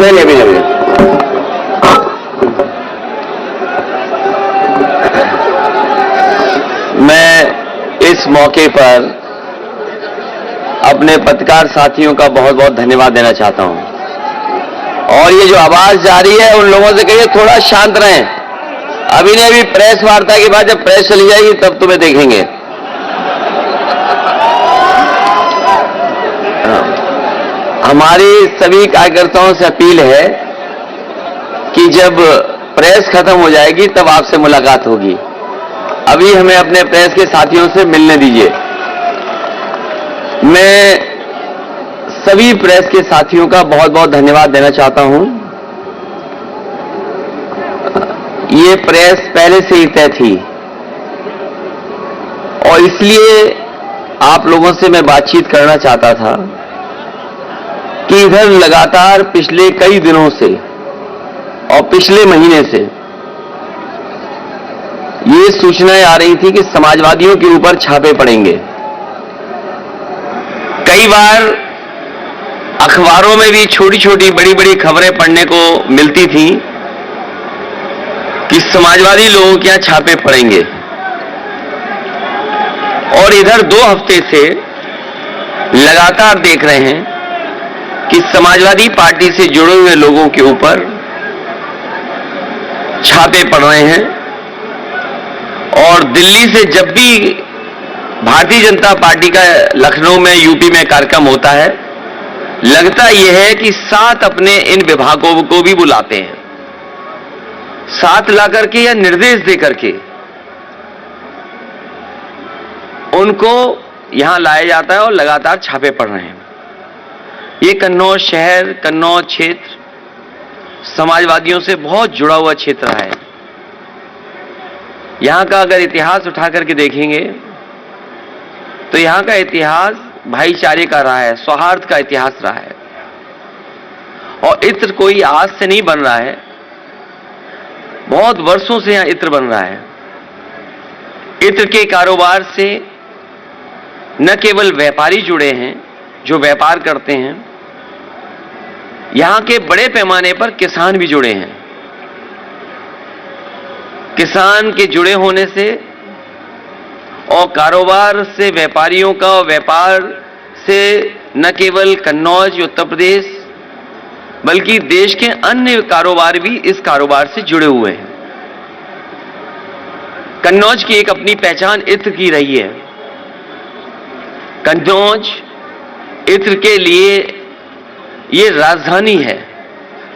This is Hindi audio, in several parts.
नहीं अभी नहीं। मैं इस मौके पर अपने पत्रकार साथियों का बहुत बहुत धन्यवाद देना चाहता हूं। और ये जो आवाज जा रही है, उन लोगों से कहिए थोड़ा शांत रहें। अभी नहीं अभी प्रेस वार्ता के बाद जब प्रेस चली जाएगी तब तुम्हें देखेंगे। हमारी सभी कार्यकर्ताओं से अपील है कि जब प्रेस खत्म हो जाएगी तब आपसे मुलाकात होगी। अभी हमें अपने प्रेस के साथियों से मिलने दीजिए। मैं सभी प्रेस के साथियों का बहुत बहुत धन्यवाद देना चाहता हूं। ये प्रेस पहले से ही तय थी और इसलिए आप लोगों से मैं बातचीत करना चाहता था कि इधर लगातार पिछले कई दिनों से और पिछले महीने से ये सूचनाएं आ रही थी कि समाजवादियों के ऊपर छापे पड़ेंगे। कई बार अखबारों में भी छोटी छोटी बड़ी बड़ी खबरें पढ़ने को मिलती थी कि समाजवादी लोगों के यहां छापे पड़ेंगे। और इधर 2 हफ्ते से लगातार देख रहे हैं कि समाजवादी पार्टी से जुड़े हुए लोगों के ऊपर छापे पड़ रहे हैं। और दिल्ली से जब भी भारतीय जनता पार्टी का लखनऊ में, यूपी में कार्यक्रम होता है, लगता यह है कि साथ अपने इन विभागों को भी बुलाते हैं, साथ ला करके या निर्देश दे करके उनको यहां लाया जाता है और लगातार छापे पड़ रहे हैं। ये कन्नौज शहर, कन्नौज क्षेत्र समाजवादियों से बहुत जुड़ा हुआ क्षेत्र रहा है। यहां का अगर इतिहास उठा करके देखेंगे तो यहां का इतिहास भाईचारे का रहा है, सौहार्द का इतिहास रहा है। और इत्र कोई आज से नहीं बन रहा है, बहुत वर्षों से यहां इत्र बन रहा है। इत्र के कारोबार से न केवल व्यापारी जुड़े हैं जो व्यापार करते हैं, यहां के बड़े पैमाने पर किसान भी जुड़े हैं। किसान के जुड़े होने से और कारोबार से व्यापारियों का, और व्यापार से न केवल कन्नौज उत्तर प्रदेश बल्कि देश के अन्य कारोबार भी इस कारोबार से जुड़े हुए हैं। कन्नौज की एक अपनी पहचान इत्र की रही है। कन्नौज इत्र के लिए ये राजधानी है,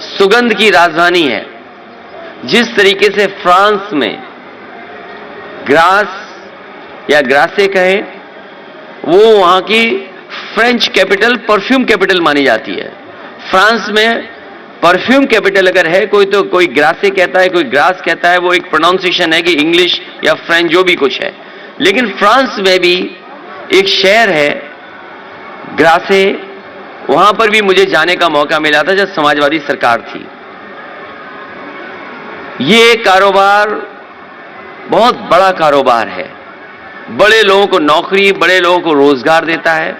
सुगंध की राजधानी है। जिस तरीके से फ्रांस में ग्रास या ग्रासे कहे, वो वहां की फ्रेंच कैपिटल, परफ्यूम कैपिटल मानी जाती है। फ्रांस में परफ्यूम कैपिटल अगर है कोई, तो कोई ग्रासे कहता है, कोई ग्रास कहता है। वो एक प्रोनाउंसिएशन है कि इंग्लिश या फ्रेंच जो भी कुछ है। लेकिन फ्रांस में भी एक शहर है ग्रासे, वहां पर भी मुझे जाने का मौका मिला था जब समाजवादी सरकार थी। ये कारोबार बहुत बड़ा कारोबार है, बड़े लोगों को नौकरी, बड़े लोगों को रोजगार देता है।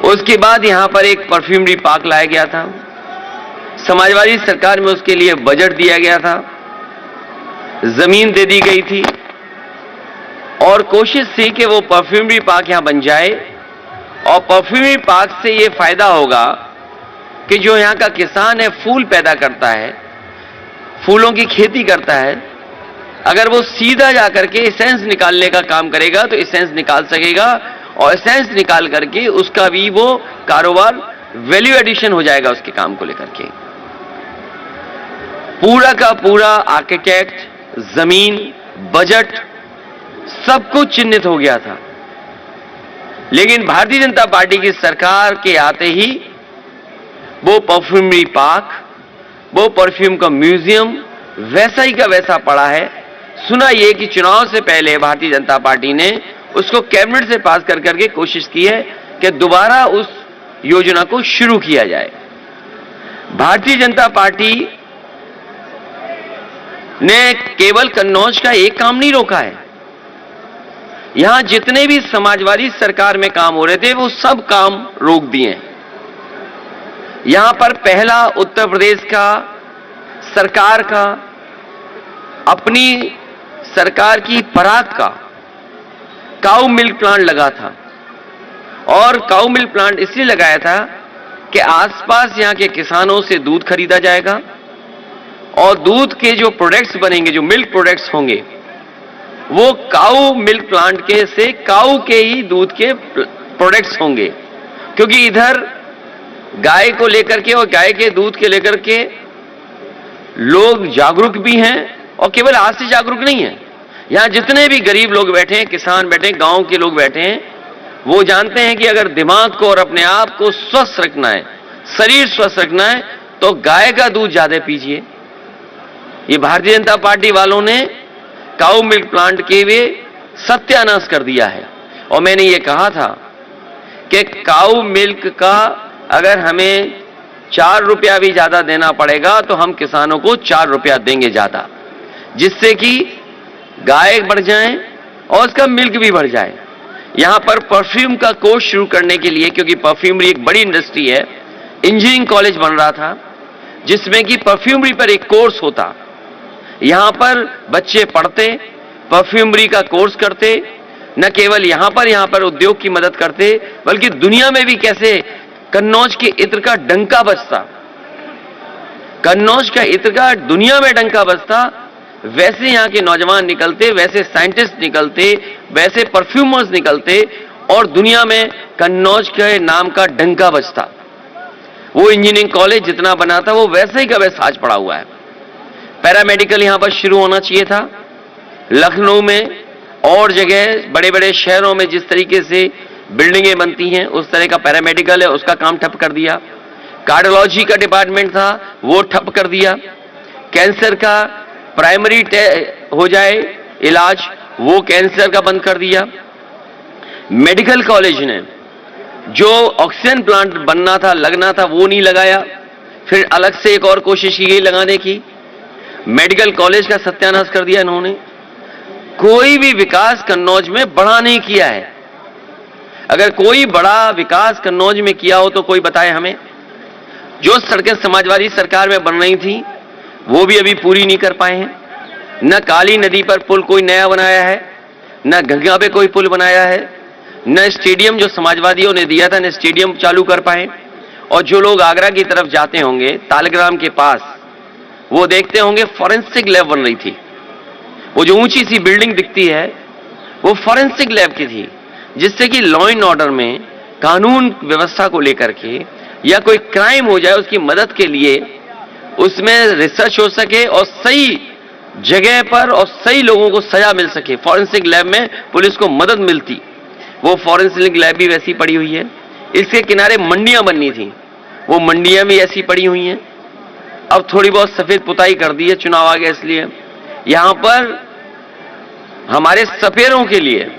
उसके बाद यहां पर एक परफ्यूमरी पार्क लाया गया था। समाजवादी सरकार में उसके लिए बजट दिया गया था, जमीन दे दी गई थी और कोशिश थी कि वो परफ्यूमरी पार्क यहां बन जाए। और परफ्यूमरी पार्क से ये फायदा होगा कि जो यहां का किसान है, फूल पैदा करता है, फूलों की खेती करता है, अगर वो सीधा जाकर के एसेंस निकालने का काम करेगा तो एसेंस निकाल सकेगा और एसेंस निकाल करके उसका भी वो कारोबार वैल्यू एडिशन हो जाएगा उसके काम को लेकर के। पूरा का पूरा आर्किटेक्ट, जमीन, बजट सब कुछ चिन्हित हो गया था। लेकिन भारतीय जनता पार्टी की सरकार के आते ही वो परफ्यूमरी पार्क, वो परफ्यूम का म्यूजियम वैसा ही का वैसा पड़ा है। सुना यह कि चुनाव से पहले भारतीय जनता पार्टी ने उसको कैबिनेट से पास कर करके कोशिश की है कि दोबारा उस योजना को शुरू किया जाए। भारतीय जनता पार्टी ने केवल कन्नौज का एक काम नहीं रोका है। यहां जितने भी समाजवादी सरकार में काम हो रहे थे वो सब काम रोक दिए। यहां पर पहला उत्तर प्रदेश का सरकार का अपनी सरकार की पराग का काऊ मिल्क प्लांट लगा था। और काऊ मिल्क प्लांट इसलिए लगाया था कि आसपास यहां के किसानों से दूध खरीदा जाएगा और दूध के जो प्रोडक्ट्स बनेंगे, जो मिल्क प्रोडक्ट्स होंगे, वो काऊ मिल्क प्लांट के से काऊ के ही दूध के प्रोडक्ट्स होंगे। क्योंकि इधर गाय को लेकर के और गाय के दूध के लेकर के लोग जागरूक भी हैं और केवल आज से जागरूक नहीं है। यहां जितने भी गरीब लोग बैठे हैं, किसान बैठे हैं, गांव के लोग बैठे हैं, वो जानते हैं कि अगर दिमाग को और अपने आप को स्वस्थ रखना है, शरीर स्वस्थ रखना है, तो गाय का दूध ज्यादा पीजिए। ये भारतीय जनता पार्टी वालों ने काऊ मिल्क प्लांट के वे सत्यानाश कर दिया है। और मैंने ये कहा था कि काऊ मिल्क का अगर हमें 4 रुपया भी ज्यादा देना पड़ेगा तो हम किसानों को 4 रुपया देंगे ज्यादा, जिससे कि गाय बढ़ जाए और उसका मिल्क भी बढ़ जाए। यहां पर परफ्यूम का कोर्स शुरू करने के लिए, क्योंकि परफ्यूमरी एक बड़ी इंडस्ट्री है, इंजीनियरिंग कॉलेज बन रहा था जिसमें कि परफ्यूमरी पर एक कोर्स होता। यहां पर बच्चे पढ़ते, परफ्यूमरी का कोर्स करते, न केवल यहां पर उद्योग की मदद करते, बल्कि दुनिया में भी कैसे कन्नौज के इत्र का डंका बजता, कन्नौज का इत्र का दुनिया में डंका बजता, वैसे यहां के नौजवान निकलते, वैसे साइंटिस्ट निकलते, वैसे परफ्यूमर्स निकलते और दुनिया में कन्नौज के नाम का डंका बजता। वो इंजीनियरिंग कॉलेज जितना बना था वो वैसे ही का वैसा आज पड़ा हुआ है। पैरामेडिकल यहां पर शुरू होना चाहिए था। लखनऊ में और जगह बड़े बड़े शहरों में जिस तरीके से बिल्डिंगें बनती हैं उस तरह का पैरामेडिकल है, उसका काम ठप कर दिया। कार्डियोलॉजी का डिपार्टमेंट था, वो ठप कर दिया। कैंसर का प्राइमरी हो जाए इलाज, वो कैंसर का बंद कर दिया। मेडिकल कॉलेज ने जो ऑक्सीजन प्लांट बनना था, लगना था, वो नहीं लगाया। फिर अलग से एक और कोशिश की गई लगाने की, मेडिकल कॉलेज का सत्यानाश कर दिया इन्होंने। कोई भी विकास कन्नौज में बड़ा नहीं किया है। अगर कोई बड़ा विकास कन्नौज में किया हो तो कोई बताए हमें। जो सड़कें समाजवादी सरकार में बन रही थी वो भी अभी पूरी नहीं कर पाए हैं। न काली नदी पर पुल कोई नया बनाया है, न गंगा पे कोई पुल बनाया है, न स्टेडियम जो समाजवादियों ने दिया था, न स्टेडियम चालू कर पाए। और जो लोग आगरा की तरफ जाते होंगे, तालग्राम के पास, वो देखते होंगे फॉरेंसिक लैब बन रही थी। वो जो ऊंची सी बिल्डिंग दिखती है वो फॉरेंसिक लैब की थी, जिससे कि लॉ एंड ऑर्डर में कानून व्यवस्था को लेकर के या कोई क्राइम हो जाए उसकी मदद के लिए उसमें रिसर्च हो सके और सही जगह पर और सही लोगों को सजा मिल सके। फॉरेंसिक लैब में पुलिस को मदद मिलती। वो फॉरेंसिक लैब भी वैसी पड़ी हुई है। इसके किनारे मंडियां बननी थी, वो मंडियां भी ऐसी पड़ी हुई हैं। अब थोड़ी बहुत सफेद पुताई कर दी है, चुनाव आ गया इसलिए। यहां पर हमारे सपेरों के लिए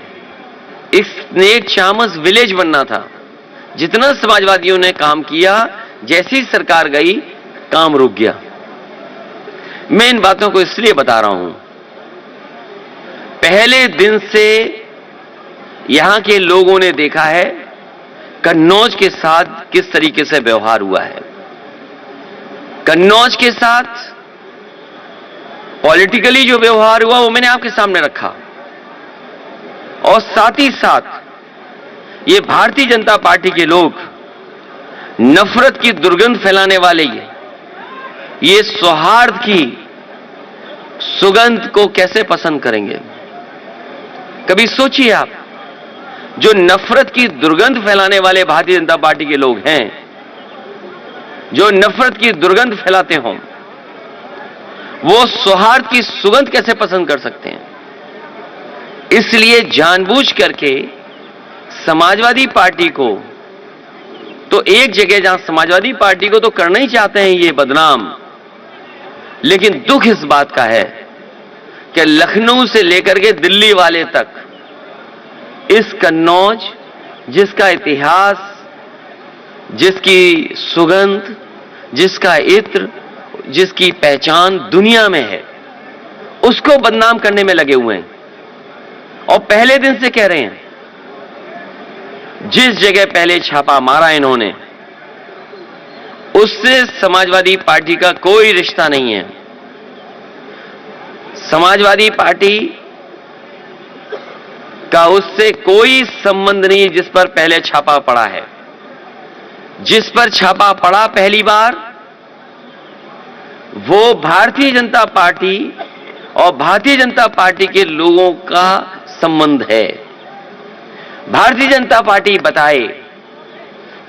एक स्नेक चामस विलेज बनना था। जितना समाजवादियों ने काम किया, जैसी सरकार गई काम रुक गया। मैं इन बातों को इसलिए बता रहा हूं, पहले दिन से यहां के लोगों ने देखा है कन्नौज के साथ किस तरीके से व्यवहार हुआ है। कन्नौज के साथ पॉलिटिकली जो व्यवहार हुआ वो मैंने आपके सामने रखा, और साथ ही साथ ये भारतीय जनता पार्टी के लोग नफरत की दुर्गंध फैलाने वाले ये सौहार्द की सुगंध को कैसे पसंद करेंगे। कभी सोचिए आप, जो नफरत की दुर्गंध फैलाने वाले भारतीय जनता पार्टी के लोग हैं, जो नफरत की दुर्गंध फैलाते हों, वो सौहार्द की सुगंध कैसे पसंद कर सकते हैं। इसलिए जानबूझ करके समाजवादी पार्टी को, तो एक जगह जहां समाजवादी पार्टी को तो करना ही चाहते हैं ये बदनाम, लेकिन दुख इस बात का है कि लखनऊ से लेकर के दिल्ली वाले तक इस कन्नौज, जिसका इतिहास, जिसकी सुगंध, जिसका इत्र, जिसकी पहचान दुनिया में है, उसको बदनाम करने में लगे हुए हैं। और पहले दिन से कह रहे हैं, जिस जगह पहले छापा मारा इन्होंने उससे समाजवादी पार्टी का कोई रिश्ता नहीं है। समाजवादी पार्टी का उससे कोई संबंध नहीं जिस पर पहले छापा पड़ा है। जिस पर छापा पड़ा पहली बार, वो भारतीय जनता पार्टी और भारतीय जनता पार्टी के लोगों का संबंध है। भारतीय जनता पार्टी बताए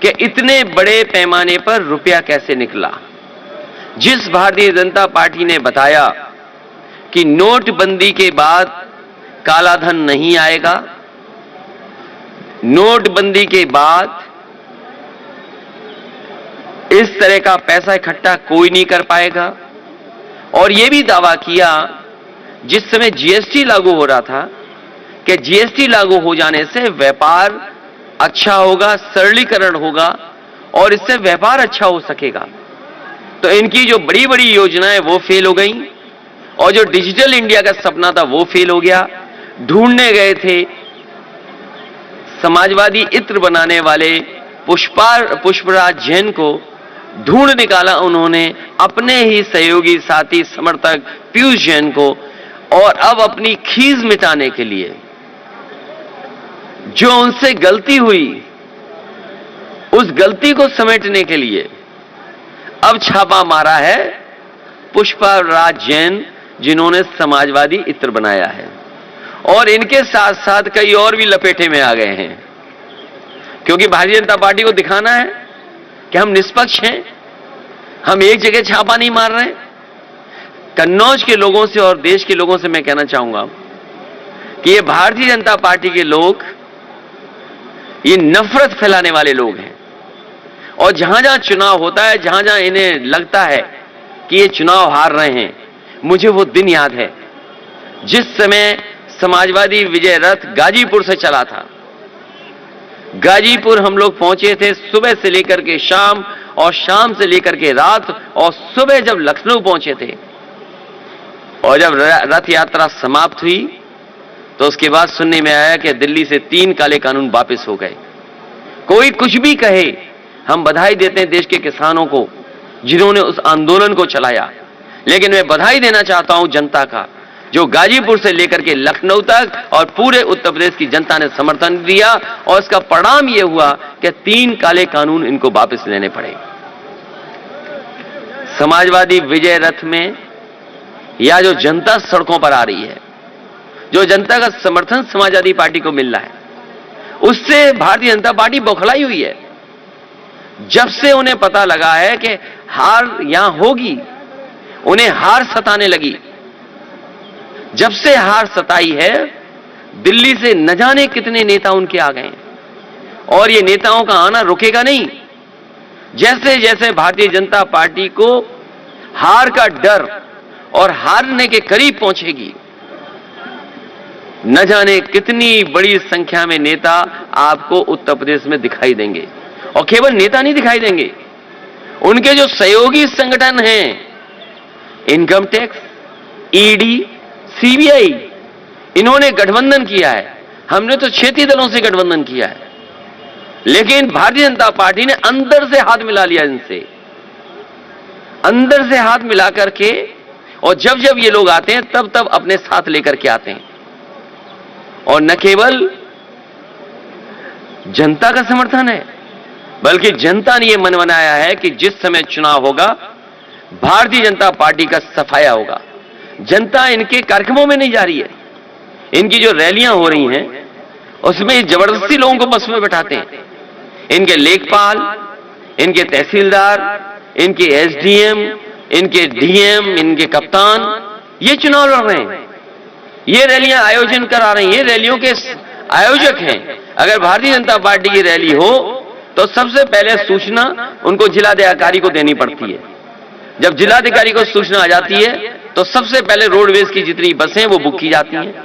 कि इतने बड़े पैमाने पर रुपया कैसे निकला। जिस भारतीय जनता पार्टी ने बताया कि नोटबंदी के बाद काला धन नहीं आएगा, नोटबंदी के बाद इस तरह का पैसा इकट्ठा कोई नहीं कर पाएगा, और यह भी दावा किया जिस समय जीएसटी लागू हो रहा था कि जीएसटी लागू हो जाने से व्यापार अच्छा होगा, सरलीकरण होगा और इससे व्यापार अच्छा हो सकेगा। तो इनकी जो बड़ी बड़ी योजनाएं वो फेल हो गई और जो डिजिटल इंडिया का सपना था वो फेल हो गया। ढूंढने गए थे समाजवादी इत्र बनाने वाले पुष्पराज जैन को, ढूंढ निकाला उन्होंने अपने ही सहयोगी साथी समर्थक पीयूष जैन को, और अब अपनी खीज मिटाने के लिए जो उनसे गलती हुई उस गलती को समेटने के लिए अब छापा मारा है पुष्पराज जैन, जिन्होंने समाजवादी इत्र बनाया है। और इनके साथ साथ कई और भी लपेटे में आ गए हैं, क्योंकि भारतीय जनता पार्टी को दिखाना है कि हम निष्पक्ष हैं, हम एक जगह छापा नहीं मार रहे। कन्नौज के लोगों से और देश के लोगों से मैं कहना चाहूंगा कि ये भारतीय जनता पार्टी के लोग ये नफरत फैलाने वाले लोग हैं, और जहां जहां चुनाव होता है, जहां जहां इन्हें लगता है कि ये चुनाव हार रहे हैं, मुझे वो दिन याद है जिस समय समाजवादी विजय रथ गाजीपुर से चला था। गाजीपुर हम लोग पहुंचे थे सुबह से लेकर के शाम, और शाम से लेकर के रात, और सुबह जब लखनऊ पहुंचे थे और जब रथ यात्रा समाप्त हुई तो उसके बाद सुनने में आया कि दिल्ली से 3 काले कानून वापस हो गए। कोई कुछ भी कहे, हम बधाई देते हैं देश के किसानों को जिन्होंने उस आंदोलन को चलाया, लेकिन मैं बधाई देना चाहता हूं जनता का, जो गाजीपुर से लेकर के लखनऊ तक और पूरे उत्तर प्रदेश की जनता ने समर्थन दिया, और इसका परिणाम यह हुआ कि 3 काले कानून इनको वापस लेने पड़े। समाजवादी विजय रथ में या जो जनता सड़कों पर आ रही है, जो जनता का समर्थन समाजवादी पार्टी को मिल रहा है, उससे भारतीय जनता पार्टी बौखलाई हुई है। जब से उन्हें पता लगा है कि हार यहां होगी, उन्हें हार सताने लगी। जब से हार सताई है, दिल्ली से न जाने कितने नेता उनके आ गए, और ये नेताओं का आना रुकेगा नहीं। जैसे जैसे भारतीय जनता पार्टी को हार का डर और हारने के करीब पहुंचेगी, न जाने कितनी बड़ी संख्या में नेता आपको उत्तर प्रदेश में दिखाई देंगे। और केवल नेता नहीं दिखाई देंगे, उनके जो सहयोगी संगठन हैं, इनकम टैक्स, ईडी, सीबीआई, इन्होंने गठबंधन किया है। हमने तो क्षेत्रीय दलों से गठबंधन किया है, लेकिन भारतीय जनता पार्टी ने अंदर से हाथ मिला लिया इनसे, अंदर से हाथ मिला करके, और जब जब ये लोग आते हैं तब तब अपने साथ लेकर के आते हैं। और न केवल जनता का समर्थन है, बल्कि जनता ने यह मन बनाया है कि जिस समय चुनाव होगा, भारतीय जनता पार्टी का सफाया होगा। जनता इनके कार्यक्रमों में नहीं जा रही है। इनकी जो रैलियां हो रही हैं उसमें जबरदस्ती लोगों को बस में बैठाते हैं। इनके लेखपाल, इनके तहसीलदार, इनके एसडीएम, इनके डीएम, इनके कप्तान, ये चुनाव लड़ रहे हैं, ये रैलियां आयोजन करा रहे हैं, ये रैलियों के आयोजक हैं। अगर भारतीय जनता पार्टी की रैली हो तो सबसे पहले सूचना उनको जिलाधिकारी को देनी पड़ती है। जब जिलाधिकारी को सूचना आ जाती है तो सबसे पहले रोडवेज की जितनी बसें वो बुक की जाती हैं,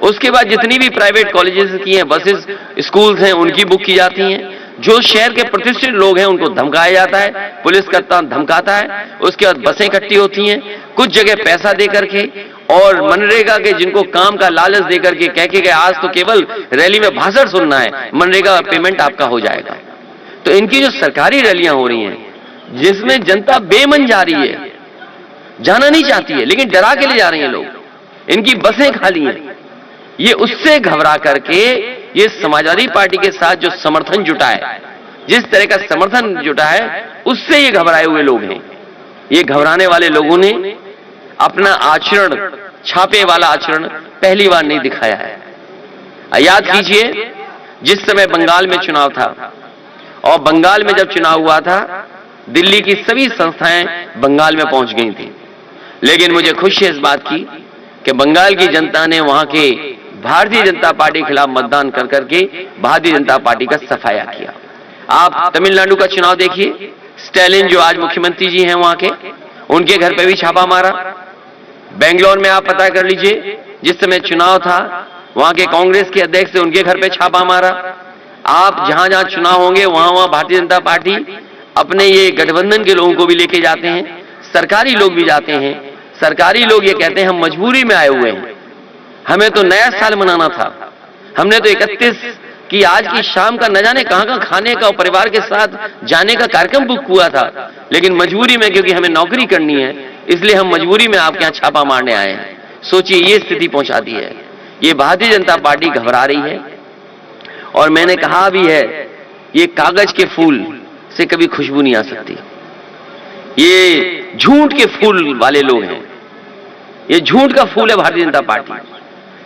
उसके बाद जितनी भी प्राइवेट कॉलेजेस की हैं बसेस, स्कूल्स हैं, उनकी बुक की जाती हैं। जो शहर के प्रतिष्ठित लोग हैं उनको धमकाया जाता है, पुलिस कर्ता धमकाता है, उसके बाद बसें इकट्ठी होती हैं, कुछ जगह पैसा दे करके, और मनरेगा के जिनको काम का लालच दे करके कह के गए आज तो केवल रैली में भाषण सुनना है, मनरेगा पेमेंट आपका हो जाएगा। तो इनकी जो सरकारी रैलियां हो रही हैं जिसमें जनता बेमन जा रही है, जाना नहीं चाहती है, लेकिन डरा के ले जा रहे हैं लोग, इनकी बसें खाली हैं। ये उससे घबरा करके ये समाजवादी पार्टी के साथ जो समर्थन जुटा है, जिस तरह का समर्थन जुटा है, उससे ये घबराए हुए लोग हैं। ये घबराने वाले लोगों ने अपना आचरण, छापे वाला आचरण पहली बार नहीं दिखाया है। याद कीजिए, जिस समय बंगाल में चुनाव था, और बंगाल में जब चुनाव हुआ था, दिल्ली की सभी संस्थाएं बंगाल में पहुंच गई थी, लेकिन मुझे खुशी है इस बात की कि बंगाल की जनता ने वहां के भारतीय जनता पार्टी के खिलाफ मतदान कर करके भारतीय जनता पार्टी का सफाया किया। आप तमिलनाडु का चुनाव देखिए, स्टैलिन जो आज मुख्यमंत्री जी हैं वहां के, उनके घर पे भी छापा मारा। बेंगलोर में आप पता कर लीजिए, जिस समय चुनाव था, वहां के कांग्रेस के अध्यक्ष से उनके घर पे छापा मारा। आप जहां जहां चुनाव होंगे वहां वहां भारतीय जनता पार्टी अपने ये गठबंधन के लोगों को भी लेके जाते हैं, सरकारी लोग भी जाते हैं। सरकारी लोग ये कहते हैं हम मजबूरी में आए हुए हैं, हमें तो नया साल मनाना था, हमने तो 31 की आज की शाम का न जाने कहां कहां खाने का और परिवार के साथ जाने का कार्यक्रम बुक हुआ था, लेकिन मजबूरी में, क्योंकि हमें नौकरी करनी है, इसलिए हम मजबूरी में आपके यहां छापा मारने आए हैं। सोचिए, ये स्थिति पहुंचा दी है। ये भारतीय जनता पार्टी घबरा रही है। और मैंने कहा भी है, ये कागज के फूल से कभी खुशबू नहीं आ सकती। ये झूठ के फूल वाले लोग हैं, ये झूठ का फूल है भारतीय जनता पार्टी,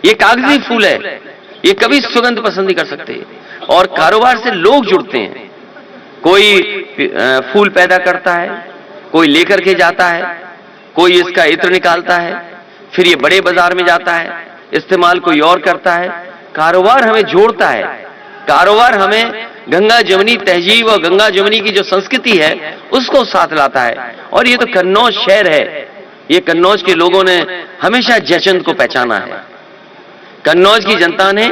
ये कागजी फूल है, ये कभी सुगंध पसंद नहीं कर सकते। और कारोबार से लोग जुड़ते हैं, कोई फूल पैदा करता है, कोई लेकर के जाता है, कोई इसका इत्र निकालता है, फिर ये बड़े बाजार में जाता है, इस्तेमाल कोई और करता है। कारोबार हमें जोड़ता है, कारोबार हमें गंगा जमुनी तहजीब और गंगा जमुनी की जो संस्कृति है उसको साथ लाता है। और ये तो कन्नौज शहर है, ये कन्नौज के लोगों ने हमेशा जयचंद को पहचाना है, कन्नौज की जनता ने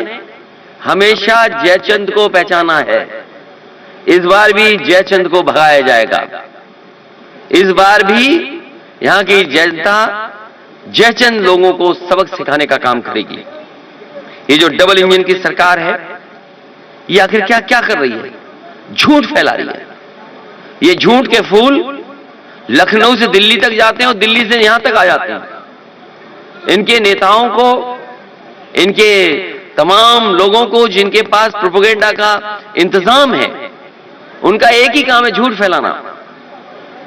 हमेशा जयचंद को पहचाना है। इस बार भी जयचंद को भगाया जाएगा, इस बार भी यहां की जनता जयचंद लोगों को सबक सिखाने का काम करेगी। ये जो डबल इंजन की सरकार है, ये आखिर क्या क्या कर रही है? झूठ फैला रही है। ये झूठ के फूल लखनऊ से दिल्ली तक जाते हैं और दिल्ली से यहां तक आ जाते हैं। इनके नेताओं को, इनके तमाम लोगों को जिनके पास प्रोपेगेंडा का इंतजाम है, उनका एक ही काम है झूठ फैलाना।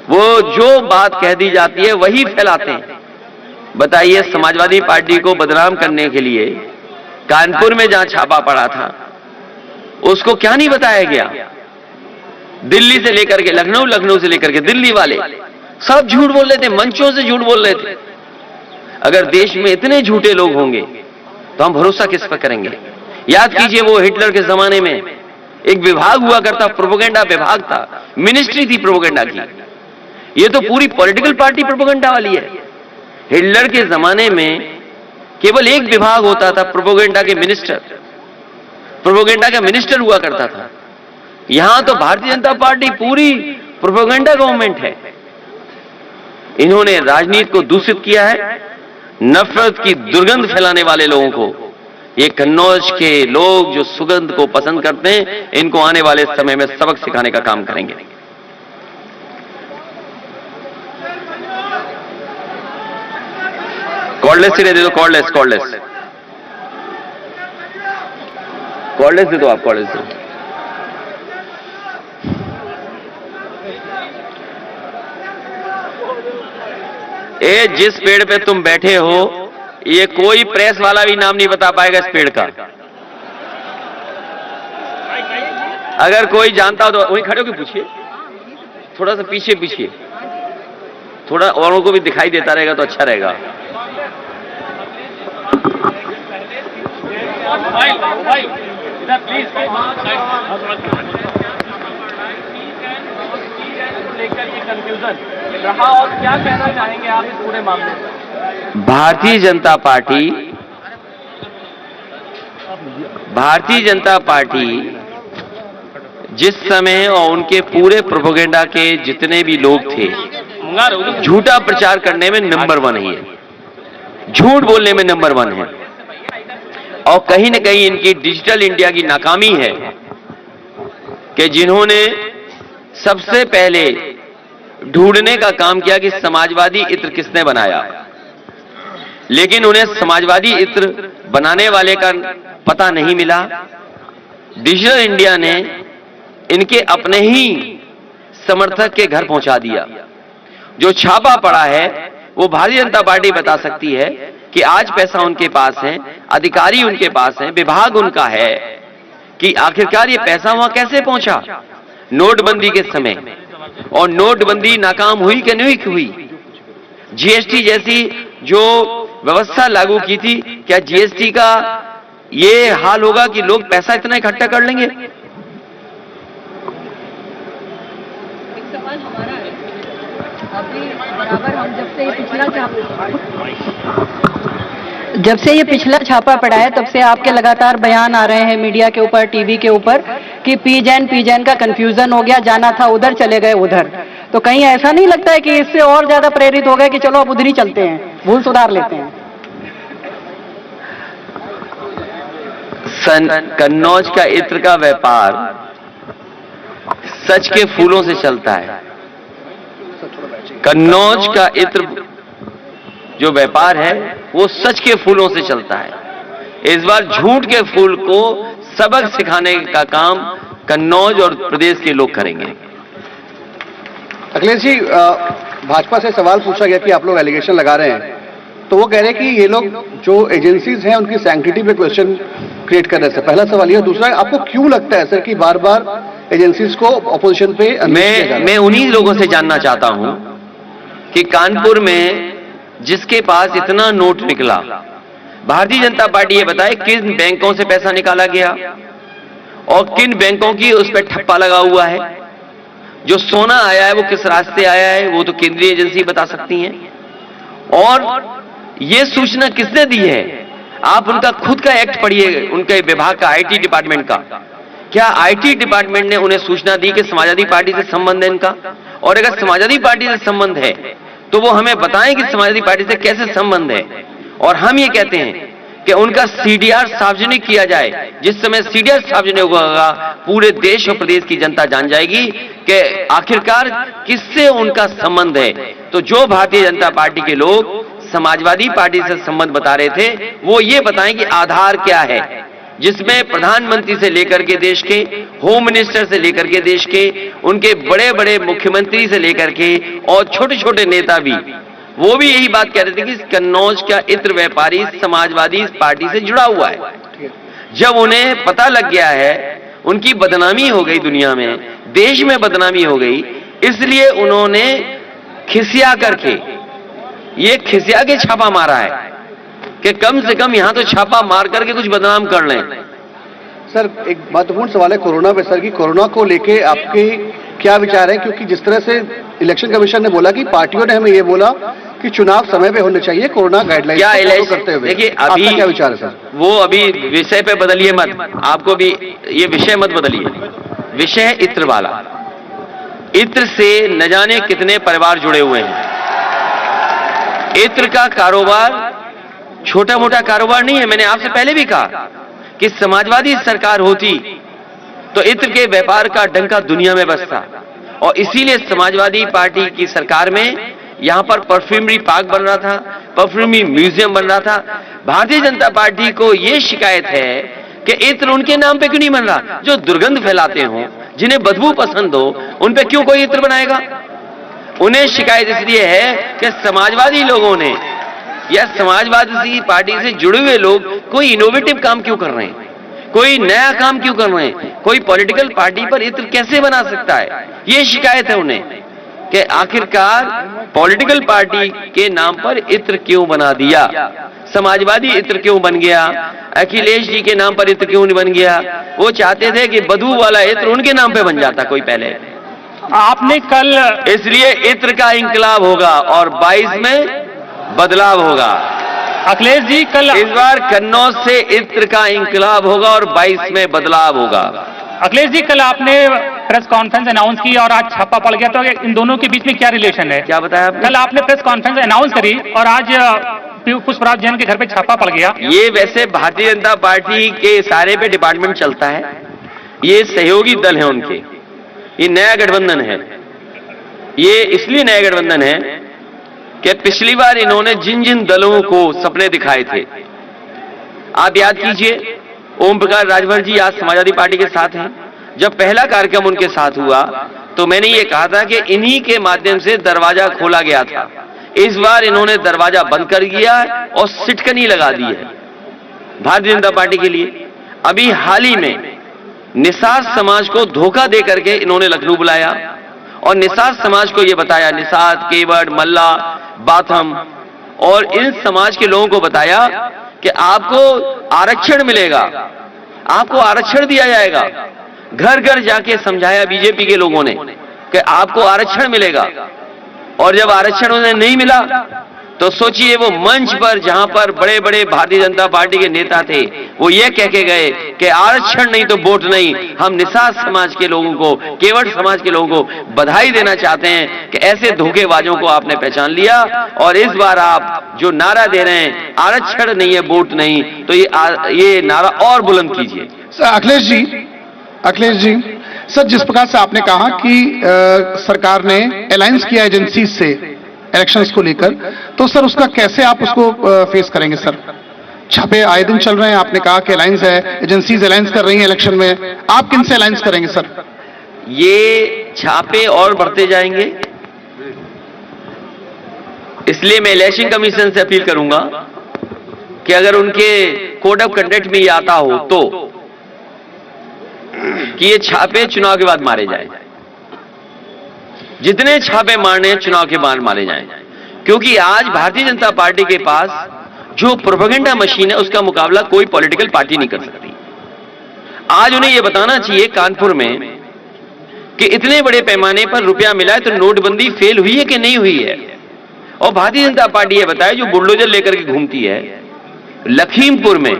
वो जो बात कह दी जाती है वही फैलाते हैं। बताइए, समाजवादी पार्टी को बदनाम करने के लिए कानपुर में जहां छापा पड़ा था, उसको क्या नहीं बताया गया? दिल्ली से लेकर के लखनऊ, लखनऊ से लेकर के दिल्ली वाले सब झूठ बोल रहे थे, मंचों से झूठ बोल रहे थे। अगर देश में इतने झूठे लोग होंगे तो हम भरोसा किस पर करेंगे? याद कीजिए, वो हिटलर के जमाने में एक विभाग हुआ करता, प्रोपेगेंडा विभाग था, मिनिस्ट्री थी प्रोपेगेंडा की। ये तो पूरी पॉलिटिकल पार्टी प्रोपेगेंडा वाली है। हिटलर के जमाने में केवल एक विभाग होता था, प्रोपेगेंडा के मिनिस्टर, प्रोपेगेंडा का मिनिस्टर हुआ करता था। यहां तो भारतीय जनता पार्टी पूरी प्रोपेगेंडा गवर्नमेंट है। इन्होंने राजनीति को दूषित किया है, नफरत की दुर्गंध फैलाने वाले लोगों को। ये कन्नौज के लोग जो सुगंध को पसंद करते हैं, इनको आने वाले समय में सबक सिखाने का काम करेंगे। कॉर्डलेस से दे दो, कॉर्डलेस, कॉर्डलेस, कॉर्डलेस दे दो आप, कॉर्डलेस दे दो। ए, जिस पेड़ पे तुम बैठे हो, ये कोई प्रेस वाला भी नाम नहीं बता पाएगा इस पेड़ का। अगर कोई जानता हो तो वहीं खड़े होकर पूछिए, थोड़ा सा पीछे पीछे, थोड़ा औरों को भी दिखाई देता रहेगा तो अच्छा रहेगा। लेकर ये कंफ्यूजन रहा, और क्या कहना चाहेंगे आप इस पूरे मामले में? भारतीय जनता पार्टी जिस समय और उनके पूरे प्रोपेगेंडा के जितने भी लोग थे, झूठा प्रचार करने में नंबर 1 ही है, झूठ बोलने में नंबर 1 है। और कहीं न कहीं इनकी डिजिटल इंडिया की नाकामी है कि जिन्होंने सबसे पहले ढूंढने का काम किया कि समाजवादी इत्र किसने बनाया, लेकिन उन्हें समाजवादी इत्र बनाने वाले का पता नहीं मिला। डिजिटल इंडिया ने इनके अपने ही समर्थक के घर पहुंचा दिया। जो छापा पड़ा है वो भारतीय जनता पार्टी बता सकती है कि आज पैसा उनके पास है, अधिकारी उनके पास है, विभाग उनका है, कि आखिरकार ये पैसा वहां कैसे पहुंचा नोटबंदी के समय, और नोटबंदी नाकाम हुई कि नहीं हुई। जीएसटी जैसी जो व्यवस्था लागू की थी, क्या जीएसटी का ये हाल होगा कि लोग पैसा इतना इकट्ठा कर लेंगे? एक सवाल हमारा है, अभी बराबर हम जब से ये पिछला छापा पड़ा है तब से आपके लगातार बयान आ रहे हैं मीडिया के ऊपर, टीवी के ऊपर, कि पीजैन का कंफ्यूजन हो गया, जाना था उधर चले गए उधर। तो कहीं ऐसा नहीं लगता है कि इससे और ज्यादा प्रेरित हो गए कि चलो अब उधर ही चलते हैं, भूल सुधार लेते हैं? कन्नौज का इत्र का व्यापार सच के फूलों से चलता है। कन्नौज का इत्र जो व्यापार है वो सच के फूलों से चलता है। इस बार झूठ के फूल को सबक सिखाने का काम कन्नौज और प्रदेश के लोग करेंगे। अखिलेश जी, भाजपा से सवाल पूछा गया कि आप लोग एलिगेशन लगा रहे हैं, तो वो कह रहे हैं कि ये लोग जो एजेंसीज हैं उनकी सैंक्टिटी पे क्वेश्चन क्रिएट कर रहे हैं। पहला सवाल ये। दूसरा, आपको क्यों लगता है सर कि बार बार एजेंसीज को ऑपोजिशन पे मैं उन्हीं लोगों से जानना चाहता हूं कि कानपुर में जिसके पास इतना नोट निकला, भारतीय जनता पार्टी ये बताए किन बैंकों से पैसा निकाला गया और किन बैंकों की उस पर ठप्पा लगा हुआ है। जो सोना आया है वो किस रास्ते आया है वो तो केंद्रीय एजेंसी बता सकती हैं। और ये सूचना किसने दी है? आप उनका खुद का एक्ट पढ़िए, उनके विभाग का, आईटी डिपार्टमेंट का। क्या आईटी डिपार्टमेंट ने उन्हें सूचना दी कि समाजवादी पार्टी से संबंध है इनका? और अगर समाजवादी पार्टी से संबंध है तो वो हमें बताएं कि समाजवादी पार्टी से कैसे संबंध है। और हम ये कहते हैं कि उनका सीडीआर सार्वजनिक किया जाए। जिस समय सीडीआर सार्वजनिक होगा पूरे देश और प्रदेश की जनता जान जाएगी कि आखिरकार किससे उनका संबंध है। तो जो भारतीय जनता पार्टी के लोग समाजवादी पार्टी से संबंध बता रहे थे वो ये बताएं कि आधार क्या है, जिसमें प्रधानमंत्री से लेकर के देश के होम मिनिस्टर से लेकर के देश के उनके बड़े बड़े मुख्यमंत्री से लेकर के और छोटे छोटे नेता भी, वो भी यही बात कह रहे थे कि कन्नौज का इत्र व्यापारी समाजवादी पार्टी से जुड़ा हुआ है। जब उन्हें पता लग गया है, उनकी बदनामी हो गई, दुनिया में, देश में बदनामी हो गई, इसलिए उन्होंने खिसिया करके, ये खिसिया के छापा मारा है कि कम से कम यहां तो छापा मार करके कुछ बदनाम कर लें। सर, एक महत्वपूर्ण सवाल है कोरोना पे सर, की कोरोना को लेके आपके क्या विचार है? क्योंकि जिस तरह से इलेक्शन कमीशन ने बोला कि पार्टियों ने हमें ये बोला कि चुनाव समय पे होने चाहिए कोरोना गाइडलाइन फॉलो करते हुए। देखिए, अभी क्या विचार है सर? वो अभी विषय पे बदलिए मत, आपको भी ये विषय मत बदलिए। विषय है इत्र वाला। इत्र से न जाने कितने परिवार जुड़े हुए हैं। इत्र का कारोबार छोटा मोटा कारोबार नहीं है। मैंने आपसे पहले भी कहा कि समाजवादी सरकार होती तो इत्र के व्यापार का डंका दुनिया में बजता, और इसीलिए समाजवादी पार्टी की सरकार में यहां पर परफ्यूमरी पार्क बन रहा था, परफ्यूमरी म्यूजियम बन रहा था। भारतीय जनता पार्टी को यह शिकायत है कि इत्र उनके नाम पे क्यों नहीं बन रहा? जो दुर्गंध फैलाते हो, जिन्हें बदबू पसंद हो, उन पे क्यों कोई इत्र बनाएगा? उन्हें शिकायत इसलिए है कि समाजवादी लोगों ने या समाजवादी पार्टी से जुड़े हुए लोग कोई इनोवेटिव काम क्यों कर रहे हैं, कोई नया काम क्यों कर रहे हैं, कोई पॉलिटिकल पार्टी पर इत्र कैसे बना सकता है? ये शिकायत है उन्हें कि आखिरकार पॉलिटिकल पार्टी के नाम पर इत्र क्यों बना दिया, समाजवादी इत्र क्यों बन गया, अखिलेश जी के नाम पर इत्र क्यों नहीं बन गया? वो चाहते थे कि बदबू वाला इत्र उनके नाम पे बन जाता कोई पहले। आपने कल, इसलिए इत्र का इंकलाब होगा और 22 में बदलाव होगा। अखिलेश जी कल, इस बार कन्नौज से इत्र का इंकलाब होगा और 22 में बदलाव होगा। अखिलेश जी कल आपने प्रेस कॉन्फ्रेंस अनाउंस की और आज छापा पड़ गया, तो इन दोनों के बीच में क्या रिलेशन है? क्या बताया आपने? कल आपने प्रेस कॉन्फ्रेंस अनाउंस करी और आज पुष्पराज जैन के घर पे छापा पड़ गया। ये वैसे भारतीय जनता पार्टी के सारे पे डिपार्टमेंट चलता है, ये सहयोगी दल है उनके, ये नया गठबंधन है। ये इसलिए नया गठबंधन है कि पिछली बार इन्होंने जिन जिन दलों को सपने दिखाए थे, आप याद कीजिए, ओम प्रकाश राजभर जी आज समाजवादी पार्टी के साथ हैं। जब पहला कार्यक्रम उनके साथ हुआ तो मैंने ये कहा था कि इन्हीं के माध्यम से दरवाजा खोला गया था। इस बार इन्होंने दरवाजा बंद कर दिया और सिटकनी लगा दी है भारतीय जनता पार्टी के लिए। अभी हाल ही में निषाद समाज को धोखा दे करके इन्होंने लखनऊ बुलाया और निषाद समाज को यह बताया, निषाद, केवट, मल्ला, बाथम और इन समाज के लोगों को बताया कि आपको आरक्षण मिलेगा, आपको आरक्षण दिया जाएगा। घर घर जाके समझाया बीजेपी के लोगों ने कि आपको आरक्षण मिलेगा, और जब आरक्षण उन्हें नहीं मिला तो सोचिए वो मंच पर जहां पर बड़े बड़े भारतीय जनता पार्टी के नेता थे वो ये कह के गए कि आरक्षण नहीं तो वोट नहीं। हम निषाद समाज के लोगों को, केवट समाज के लोगों को बधाई देना चाहते हैं कि ऐसे धोखेबाजों को आपने पहचान लिया और इस बार आप जो नारा दे रहे हैं आरक्षण नहीं है वोट नहीं, तो ये नारा और बुलंद कीजिए। सर अखिलेश जी, सर जिस प्रकार से आपने कहा कि सरकार ने अलायंस किया एजेंसी से इलेक्शंस को लेकर, तो सर उसका कैसे आप उसको फेस करेंगे? सर छापे आए दिन चल रहे हैं, आपने कहा कि अलायंस है, एजेंसीज अलायंस कर रही हैं इलेक्शन में, आप किन से अलायंस करेंगे सर? ये छापे और बढ़ते जाएंगे, इसलिए मैं इलेक्शन कमीशन से अपील करूंगा कि अगर उनके कोड ऑफ कंडक्ट में ये आता हो तो कि ये छापे चुनाव के बाद मारे जाएं। जितने छापे मारने हैं चुनाव के बाद मारे जाएं, क्योंकि आज भारतीय जनता पार्टी के पास जो प्रोपेगेंडा मशीन है उसका मुकाबला कोई पॉलिटिकल पार्टी नहीं कर सकती। आज उन्हें यह बताना चाहिए कानपुर में कि इतने बड़े पैमाने पर रुपया मिला है तो नोटबंदी फेल हुई है कि नहीं हुई है, और भारतीय जनता पार्टी ये बताए जो बुलडोजर लेकर के घूमती है। लखीमपुर में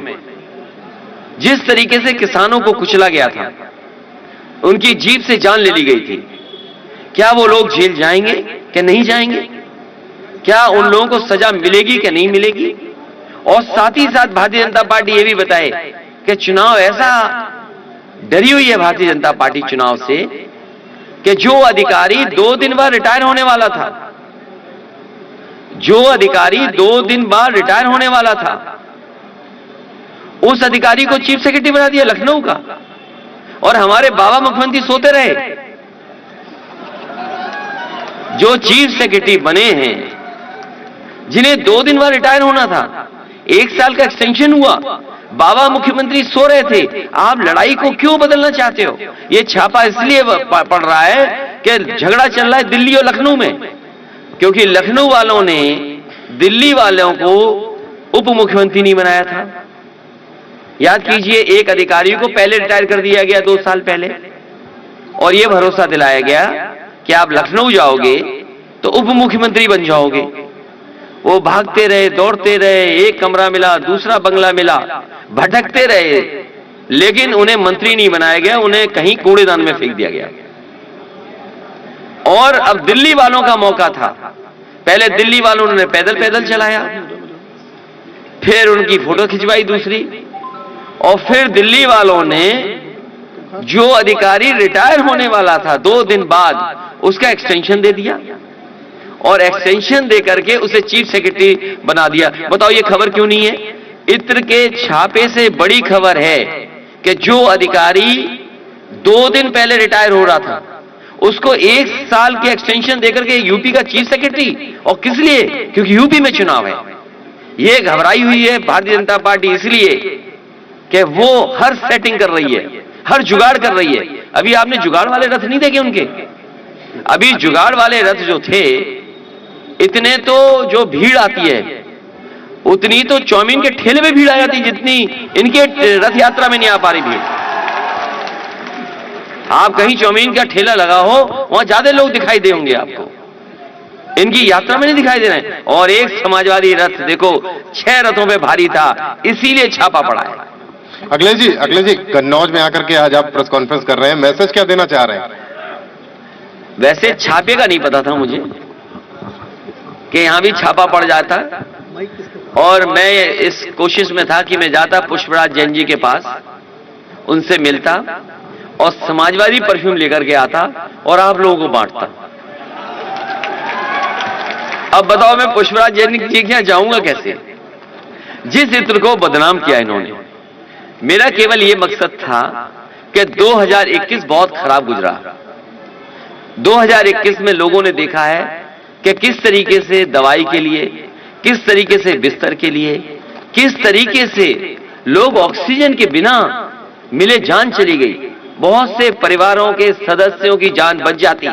जिस तरीके से किसानों को कुचला गया था, उनकी जीप से जान ले ली गई थी, क्या वो लोग जेल जाएंगे कि नहीं जाएंगे? क्या उन लोगों को सजा मिलेगी कि नहीं मिलेगी? और साथ ही साथ भारतीय जनता पार्टी ये भी बताए कि चुनाव ऐसा डरी हुई है भारतीय जनता पार्टी चुनाव से कि जो अधिकारी 2 दिन बाद रिटायर होने वाला था, जो अधिकारी 2 दिन बाद रिटायर होने वाला था, उस अधिकारी को चीफ सेक्रेटरी बना दिया लखनऊ का, और हमारे बाबा मुख्यमंत्री सोते रहे। जो चीफ सेक्रेटरी बने हैं, जिन्हें 2 दिन बाद रिटायर होना था, 1 साल का एक्सटेंशन हुआ, बाबा मुख्यमंत्री सो रहे थे। आप लड़ाई को क्यों बदलना चाहते हो? ये छापा इसलिए पड़ रहा है कि झगड़ा चल रहा है दिल्ली और लखनऊ में, क्योंकि लखनऊ वालों ने दिल्ली वालों को उप मुख्यमंत्री नहीं बनाया था। याद कीजिए, एक अधिकारी को पहले रिटायर कर दिया गया 2 साल पहले, और यह भरोसा दिलाया गया कि आप लखनऊ जाओगे तो उप मुख्यमंत्री बन जाओगे। वो भागते रहे, दौड़ते रहे, एक कमरा मिला, दूसरा बंगला मिला, भटकते रहे, लेकिन उन्हें मंत्री नहीं बनाया गया, उन्हें कहीं कूड़ेदान में फेंक दिया गया। और अब दिल्ली वालों का मौका था। पहले दिल्ली वालों ने पैदल पैदल चलाया, फिर उनकी फोटो खिंचवाई दूसरी, और फिर दिल्ली वालों ने जो अधिकारी रिटायर होने वाला था 2 दिन बाद, उसका एक्सटेंशन दे दिया, और एक्सटेंशन दे करके उसे चीफ सेक्रेटरी बना दिया। बताओ ये खबर क्यों नहीं है? इत्र के छापे से बड़ी खबर है कि जो अधिकारी 2 दिन पहले रिटायर हो रहा था, उसको 1 साल के एक्सटेंशन देकर के यूपी का चीफ सेक्रेटरी, और किस लिए? क्योंकि यूपी में चुनाव है। ये घबराई हुई है भारतीय जनता पार्टी इसलिए कि वो हर सेटिंग कर रही है, हर जुगाड़ कर रही है। अभी आपने जुगाड़ वाले रथ नहीं देखे उनके? अभी जुगाड़ वाले रथ जो थे, इतने तो जो भीड़ आती है उतनी तो चौमीन के ठेले में भीड़ आ जाती, जितनी इनके रथ यात्रा में नहीं आ पा रही भीड़। आप कहीं चौमीन का ठेला लगा हो, वहां ज्यादा लोग दिखाई देंगे आपको, इनकी यात्रा में नहीं दिखाई दे रहे हैं। और एक समाजवादी रथ देखो 6 रथों पे भारी था, इसीलिए छापा पड़ा है। अखिलेश जी कन्नौज में आकर के आज आप प्रेस कॉन्फ्रेंस कर रहे हैं, मैसेज क्या देना चाह रहे हैं? वैसे छापे का नहीं पता था मुझे कि यहां भी छापा पड़ जाता, और मैं इस कोशिश में था कि मैं जाता पुष्पराज जैन जी के पास, उनसे मिलता और समाजवादी परफ्यूम लेकर के आता और आप लोगों को बांटता। अब बताओ मैं पुष्पराज जैन के यहाँ जाऊंगा कैसे? जिस इत्र को बदनाम किया इन्होंने, मेरा केवल यह मकसद था कि 2021 बहुत खराब गुजरा। 2021 में लोगों ने देखा है कि किस तरीके से दवाई के लिए, किस तरीके से बिस्तर के लिए, किस तरीके से लोग ऑक्सीजन के बिना मिले जान चली गई। बहुत से परिवारों के सदस्यों की जान बच जाती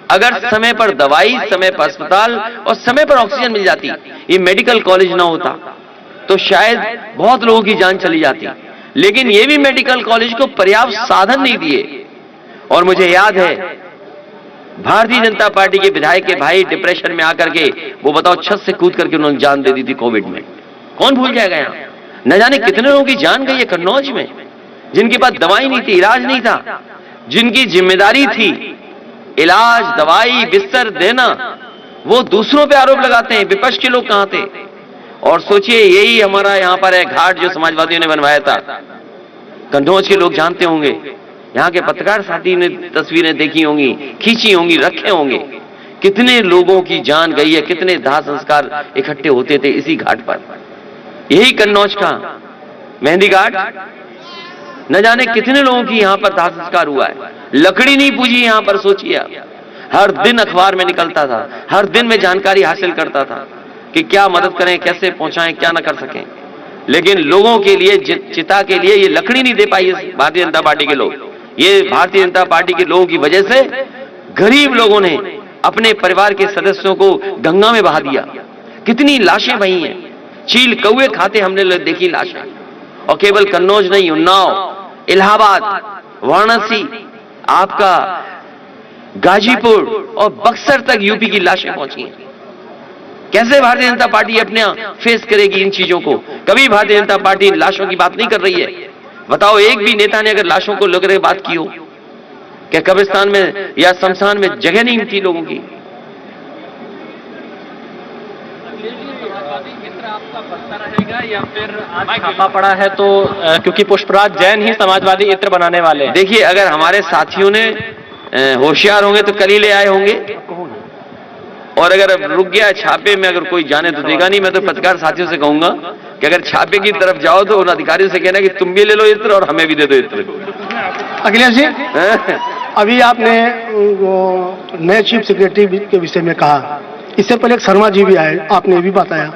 अगर समय पर दवाई, समय पर अस्पताल और समय पर ऑक्सीजन मिल जाती, ये मेडिकल कॉलेज ना होता तो शायद बहुत लोगों की जान चली जाती। लेकिन ये भी मेडिकल कॉलेज को पर्याप्त साधन नहीं दिए। और मुझे याद है भारतीय जनता पार्टी के विधायक के भाई डिप्रेशन में आकर के वो बताओ छत से कूद करके उन्होंने जान दे दी थी कोविड में। कौन भूल जाएगा? यहाँ न जाने कितने लोगों की जान गई है कन्नौज में, जिनके पास दवाई नहीं थी, इलाज नहीं था, जिनकी जिम्मेदारी थी इलाज, दवाई, बिस्तर देना, वो दूसरों पे आरोप लगाते हैं। विपक्ष के लोग कहां थे? और सोचिए यही हमारा यहां पर है घाट जो समाजवादियों ने बनवाया था। कन्नौज के लोग जानते होंगे, यहां के पत्रकार साथी ने तस्वीरें देखी होंगी, खींची होंगी, रखे होंगे। कितने लोगों की जान गई है, कितने दाह संस्कार इकट्ठे होते थे इसी घाट पर। यही कन्नौज का मेहंदी घाट, न जाने कितने लोगों की यहां पर दाह संस्कार हुआ है। लकड़ी नहीं पूजी यहां पर। सोचिए आप, हर दिन अखबार में निकलता था, हर दिन में जानकारी हासिल करता था कि क्या मदद करें, कैसे पहुंचाएं, क्या ना कर सकें। लेकिन लोगों के लिए, चिता के लिए ये लकड़ी नहीं दे पाई भारतीय जनता पार्टी के लोग। ये भारतीय जनता पार्टी के लोगों की वजह से गरीब लोगों ने अपने परिवार के सदस्यों को गंगा में बहा दिया। कितनी लाशें बही हैं, चील कौवे खाते हमने देखी लाशें। और केवल कन्नौज नहीं, उन्नाव, इलाहाबाद, वाराणसी, आपका गाजीपुर और बक्सर तक यूपी की लाशें पहुंची हैं। कैसे भारतीय जनता पार्टी अपने फेस करेगी इन चीजों को? कभी भारतीय जनता पार्टी लाशों की बात नहीं कर रही है। बताओ एक भी नेता ने अगर लाशों को लेकर के बात की हो? क्या कब्रिस्तान में या शमशान में जगह नहीं थी लोगों की? आपका बनता रहेगा या फिर आज छापा पड़ा है तो क्योंकि पुष्पराज जैन ही समाजवादी इत्र बनाने वाले हैं? देखिए, अगर हमारे साथियों ने होशियार होंगे तो कल ही ले आए होंगे, और अगर रुक गया छापे में, अगर कोई जाने तो देगा नहीं। मैं तो पत्रकार साथियों से कहूंगा कि अगर छापे की तरफ जाओ तो उन अधिकारियों से कहना कि तुम भी ले लो इत्र और हमें भी दे दो इत्र। अखिलेश जी, अभी आपने नए चीफ सेक्रेटरी के विषय में कहा, इससे पहले एक शर्मा जी भी आए, आपने ये भी बताया।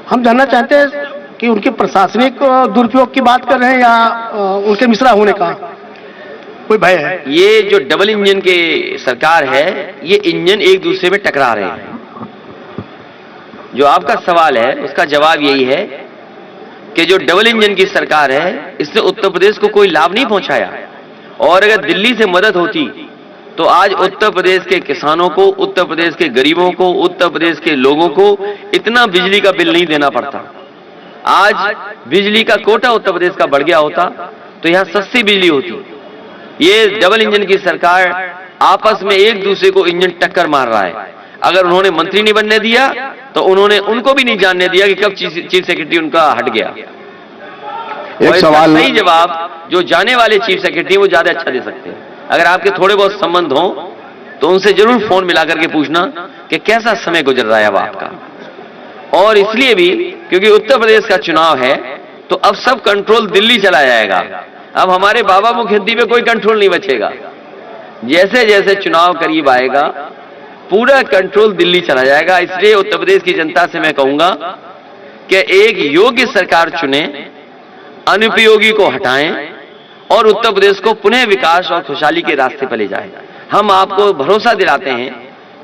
हम जानना चाहते हैं कि उनके प्रशासनिक दुरुपयोग की बात कर रहे हैं या उनके मिश्रा होने का कोई भय है? ये जो डबल इंजन की सरकार है, ये इंजन एक दूसरे में टकरा रहे हैं। जो आपका सवाल है उसका जवाब यही है कि जो डबल इंजन की सरकार है, इसने उत्तर प्रदेश को कोई लाभ नहीं पहुंचाया। और अगर दिल्ली से मदद होती तो आज उत्तर प्रदेश के किसानों को, उत्तर प्रदेश के गरीबों को, उत्तर प्रदेश के लोगों को इतना बिजली का बिल नहीं देना पड़ता। आज बिजली का कोटा उत्तर प्रदेश का बढ़ गया होता तो यहां सस्ती बिजली होती। ये डबल इंजन की सरकार आपस में एक दूसरे को इंजन टक्कर मार रहा है। अगर उन्होंने मंत्री नहीं बनने दिया तो उन्होंने उनको भी नहीं जानने दिया कि कब चीफ सेक्रेटरी उनका हट गया। एक सवाल, सही जवाब जो जाने वाले चीफ सेक्रेटरी वो ज्यादा अच्छा दे सकते हैं। अगर आपके थोड़े बहुत संबंध हो तो उनसे जरूर फोन मिला करके पूछना कि कैसा समय गुजर रहा है अब आपका। और इसलिए भी क्योंकि उत्तर प्रदेश का चुनाव है तो अब सब कंट्रोल दिल्ली चला जाएगा। अब हमारे बाबा मुखियंती पे कोई कंट्रोल नहीं बचेगा। जैसे जैसे चुनाव करीब आएगा पूरा कंट्रोल दिल्ली चला जाएगा। इसलिए उत्तर प्रदेश की जनता से मैं कहूंगा कि एक योग्य सरकार चुने, अनुपयोगी को हटाएं और उत्तर प्रदेश को पुनः विकास और खुशहाली के रास्ते पर ले जाए। हम आपको भरोसा दिलाते हैं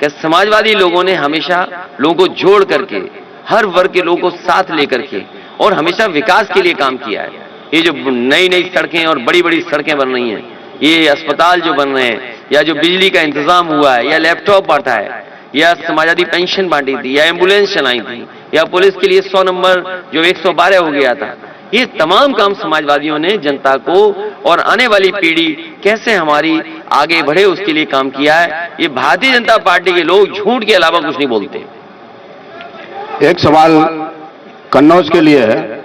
कि समाजवादी लोगों ने हमेशा लोगों को जोड़ करके, हर वर्ग के लोगों को साथ लेकर के और हमेशा विकास के लिए काम किया है। ये जो नई नई सड़कें और बड़ी बड़ी सड़कें बन रही हैं, ये अस्पताल जो बन रहे हैं, या जो बिजली का इंतजाम हुआ है, या लैपटॉप बांटा है, या समाजवादी पेंशन बांटी थी, या एम्बुलेंस चलाई थी, या पुलिस के लिए 100 नंबर जो 112 हो गया था, ये तमाम काम समाजवादियों ने जनता को और आने वाली पीढ़ी कैसे हमारी आगे बढ़े उसके लिए काम किया है। ये भारतीय जनता पार्टी के लोग झूठ के अलावा कुछ नहीं बोलते। एक सवाल कन्नौज के लिए है।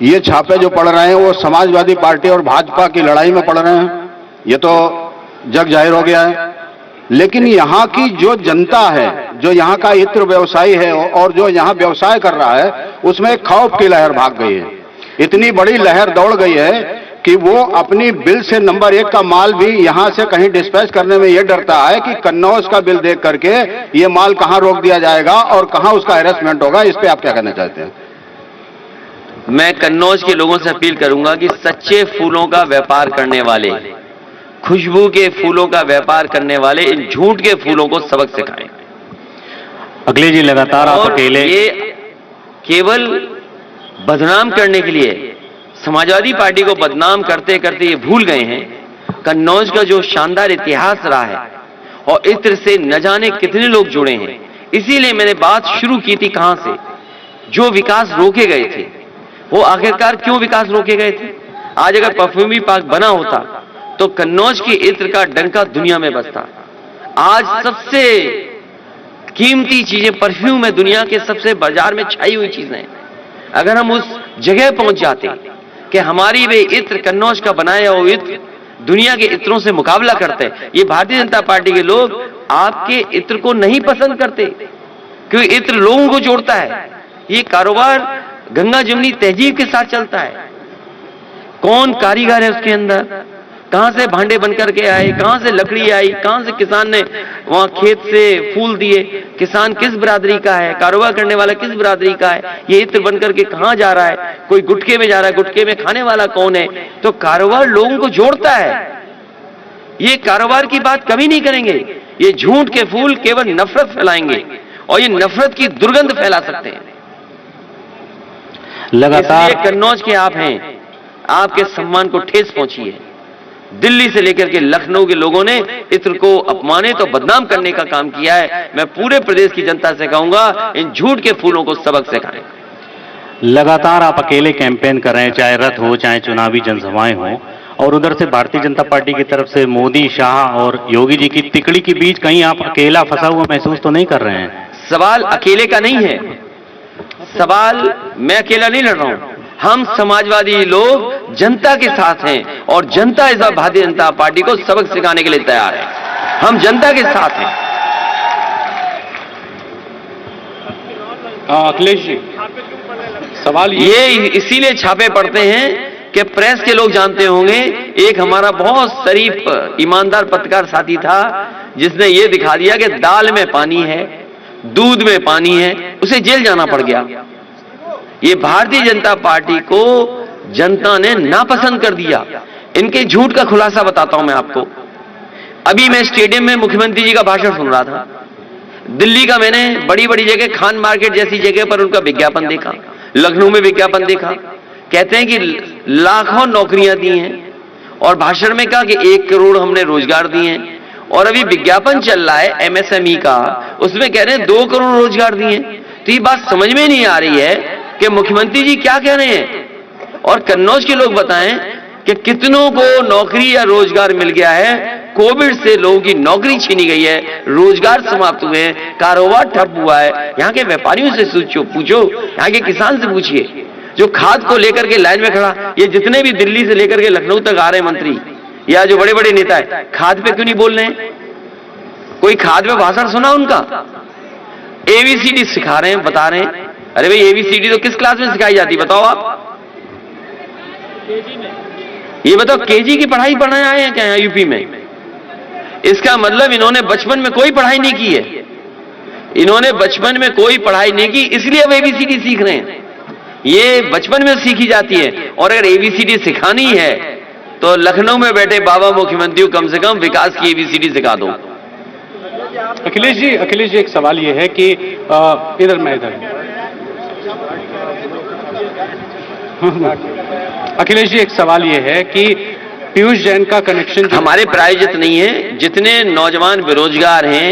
ये छापे जो पड़ रहे हैं वो समाजवादी पार्टी और भाजपा की लड़ाई में पड़ रहे हैं, ये तो जग जाहिर हो गया है। लेकिन यहाँ की जो जनता है, जो यहाँ का इत्र व्यवसायी है और जो यहाँ व्यवसाय कर रहा है, उसमें खौफ की लहर भाग गई है। इतनी बड़ी लहर दौड़ गई है कि वो अपनी बिल से नंबर 1 का माल भी यहाँ से कहीं डिस्पैच करने में ये डरता है कि कन्नौज का बिल देख करके ये माल कहाँ रोक दिया जाएगा और कहाँ उसका हैरेसमेंट होगा। इस पे आप क्या कहना चाहते हैं? मैं कन्नौज के लोगों से अपील करूंगा कि सच्चे फूलों का व्यापार करने वाले, खुशबू के फूलों का व्यापार करने वाले इन झूठ के फूलों को सबक सिखाएं। अखिलेश जी, लगातार आप और अकेले ये केवल बदनाम करने के लिए, समाजवादी पार्टी को बदनाम करते करते ये भूल गए हैं कन्नौज का जो शानदार इतिहास रहा है और इत्र से न जाने कितने लोग जुड़े हैं। इसीलिए मैंने बात शुरू की थी कहां से, जो विकास रोके गए थे वो आखिरकार क्यों विकास रोके गए थे। आज अगर परफ्यूमरी पार्क बना होता तो कन्नौज की इत्र का डंका दुनिया में बजता। आज सबसे कीमती चीजें परफ्यूम है, दुनिया के सबसे बाजार में छाई हुई चीजें। अगर हम उस जगह पहुंच जाते कि हमारी वे इत्र, कन्नौज का बनाया हुआ इत्र दुनिया के इत्रों से मुकाबला करते हैं। ये भारतीय जनता पार्टी के लोग आपके इत्र को नहीं पसंद करते क्योंकि इत्र लोगों को जोड़ता है। ये कारोबार गंगा जमुनी तहजीब के साथ चलता है। कौन कारीगर है उसके अंदर, कहां से भांडे बनकर के आए, कहां से लकड़ी आई, कहां से किसान ने वहां खेत से फूल दिए, किसान किस बिरादरी का है, कारोबार करने वाला किस बिरादरी का है, ये इत्र बनकर के कहां जा रहा है, कोई गुटके में जा रहा है, गुटके में खाने वाला कौन है। तो कारोबार लोगों को जोड़ता है। ये कारोबार की बात कभी नहीं करेंगे। ये झूठ के फूल केवल नफरत फैलाएंगे और ये नफरत की दुर्गंध फैला सकते हैं। लगातार कन्नौज के आप हैं, आपके सम्मान को ठेस पहुंची है। दिल्ली से लेकर के लखनऊ के लोगों ने इत्र को अपमानित और बदनाम करने का काम किया है। मैं पूरे प्रदेश की जनता से कहूंगा इन झूठ के फूलों को सबक सिखाएं। लगातार आप अकेले कैंपेन कर रहे हैं, चाहे रथ हो चाहे चुनावी जनसभाएं हो, और उधर से भारतीय जनता पार्टी की तरफ से मोदी, शाह और योगी जी की तिकड़ी के बीच कहीं आप अकेला फंसा हुआ महसूस तो नहीं कर रहे हैं? सवाल अकेले का नहीं है, सवाल मैं अकेला नहीं लड़ रहा हूं। हम समाजवादी लोग जनता के साथ हैं और जनता इस बार भारतीय जनता पार्टी को सबक सिखाने के लिए तैयार है। हम जनता के साथ हैं। अखिलेश जी, सवाल ये इसीलिए छापे पड़ते हैं कि प्रेस के लोग जानते होंगे, एक हमारा बहुत शरीफ ईमानदार पत्रकार साथी था जिसने ये दिखा दिया कि दाल में पानी है, दूध में पानी है, उसे जेल जाना पड़ गया। ये भारतीय जनता पार्टी को जनता ने नापसंद कर दिया। इनके झूठ का खुलासा बताता हूं मैं आपको। अभी मैं स्टेडियम में मुख्यमंत्री जी का भाषण सुन रहा था। दिल्ली का मैंने बड़ी बड़ी जगह, खान मार्केट जैसी जगह पर उनका विज्ञापन देखा, लखनऊ में विज्ञापन देखा। कहते हैं कि लाखों नौकरियां दी हैं और भाषण में कहा कि 1 करोड़ हमने रोजगार दिए हैं। और अभी विज्ञापन चल रहा है एमएसएमई का, उसमें कह रहे हैं 2 करोड़ रोजगार दिए। तो ये बात समझ में नहीं आ रही है कि मुख्यमंत्री जी क्या कह रहे हैं। और कन्नौज के लोग बताएं कि कितनों को नौकरी या रोजगार मिल गया है। कोविड से लोगों की नौकरी छीनी गई है, रोजगार समाप्त हुए हैं, कारोबार ठप हुआ है। यहाँ के व्यापारियों से पूछो, यहाँ के किसान से पूछिए जो खाद को लेकर के लाइन में खड़ा। ये जितने भी दिल्ली से लेकर के लखनऊ तक आ रहे मंत्री या जो बड़े बड़े नेता है, खाद पे क्यों नहीं बोल रहे हैं? कोई खाद पे भाषण सुना उनका? एबीसीडी सिखा रहे हैं, बता रहे हैं। अरे भाई, एबीसीडी तो किस क्लास में सिखाई जाती बताओ आप? ये बताओ, केजी की पढ़ाई पढ़ाने आए हैं क्या यहाँ यूपी में? इसका मतलब इन्होंने बचपन में कोई पढ़ाई नहीं की है। इन्होंने बचपन में कोई पढ़ाई नहीं की, इसलिए अब एबीसीडी सीख रहे हैं। ये बचपन में सीखी जाती है। और अगर एबीसीडी सिखानी है तो लखनऊ में बैठे बाबा मुख्यमंत्री को कम से कम विकास की एबीसीडी सिखा दो। अखिलेश जी, एक सवाल ये है कि इधर अखिलेश जी, एक सवाल ये है कि पीयूष जैन का कनेक्शन हमारे प्रायोजित नहीं है। जितने नौजवान बेरोजगार हैं,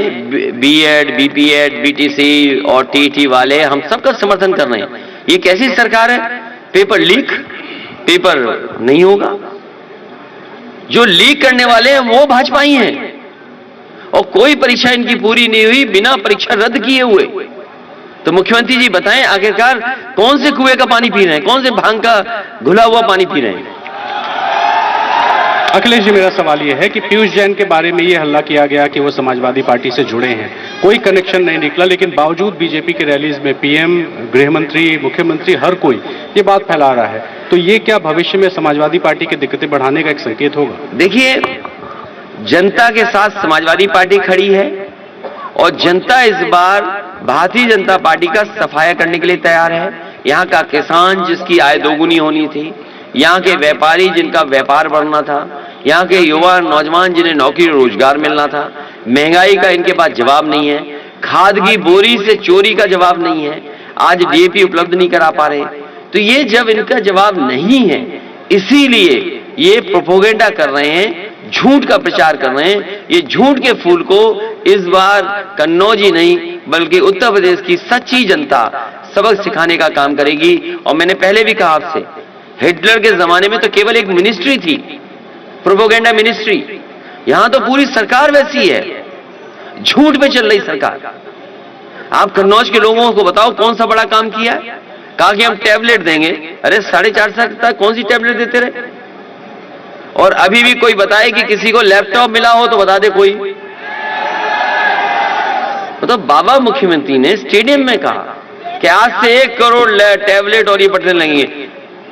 बीएड, बीपीएड, बीटीसी और टीटी वाले, हम सबका समर्थन कर रहे हैं। ये कैसी सरकार है? पेपर लीक, पेपर नहीं होगा। जो लीक करने वाले हैं वो भाजपा ही हैं और कोई परीक्षा इनकी पूरी नहीं हुई, बिना परीक्षा रद्द किए हुए। तो मुख्यमंत्री जी बताएं आखिरकार कौन से कुएं का पानी पी रहे हैं, कौन से भांग का घुला हुआ पानी पी रहे हैं? अखिलेश जी, मेरा सवाल ये है कि पीयूष जैन के बारे में ये हल्ला किया गया कि वो समाजवादी पार्टी से जुड़े हैं, कोई कनेक्शन नहीं निकला, लेकिन बावजूद बीजेपी के रैलीज में पीएम, गृह मंत्री, मुख्यमंत्री, हर कोई ये बात फैला रहा है, तो ये क्या भविष्य में समाजवादी पार्टी की दिक्कतें बढ़ाने का एक संकेत होगा? देखिए, जनता के साथ समाजवादी पार्टी खड़ी है और जनता इस बार भारतीय जनता पार्टी का सफाया करने के लिए तैयार है। यहाँ का किसान जिसकी आय दोगुनी होनी थी, यहाँ के व्यापारी जिनका व्यापार बढ़ना था, यहाँ के युवा नौजवान जिन्हें नौकरी रोजगार मिलना था, महंगाई का इनके पास जवाब नहीं है, खाद की बोरी से चोरी का जवाब नहीं है, आज डीएपी उपलब्ध नहीं करा पा रहे। तो ये जब इनका जवाब नहीं है, इसीलिए ये प्रोपोगेंडा कर रहे हैं, झूठ का प्रचार कर रहे हैं। ये झूठ के फूल को इस बार कन्नौज ही नहीं बल्कि उत्तर प्रदेश की सच्ची जनता सबक सिखाने का काम करेगी। और मैंने पहले भी कहा आपसे, हिटलर के जमाने में तो केवल एक मिनिस्ट्री थी, प्रोपोगेंडा मिनिस्ट्री। यहां तो पूरी सरकार वैसी है, झूठ पे चल रही सरकार। आप कन्नौज के लोगों को बताओ कौन सा बड़ा काम किया? कहा कि हम टैबलेट देंगे। अरे 4.5 साल तक कौन सी टैबलेट देते रहे? और अभी भी कोई बताए कि किसी को लैपटॉप मिला हो तो बता दे कोई। तो बाबा मुख्यमंत्री ने स्टेडियम में कहा कि आज से 1 करोड़ टैबलेट और ये बटन लगेंगे।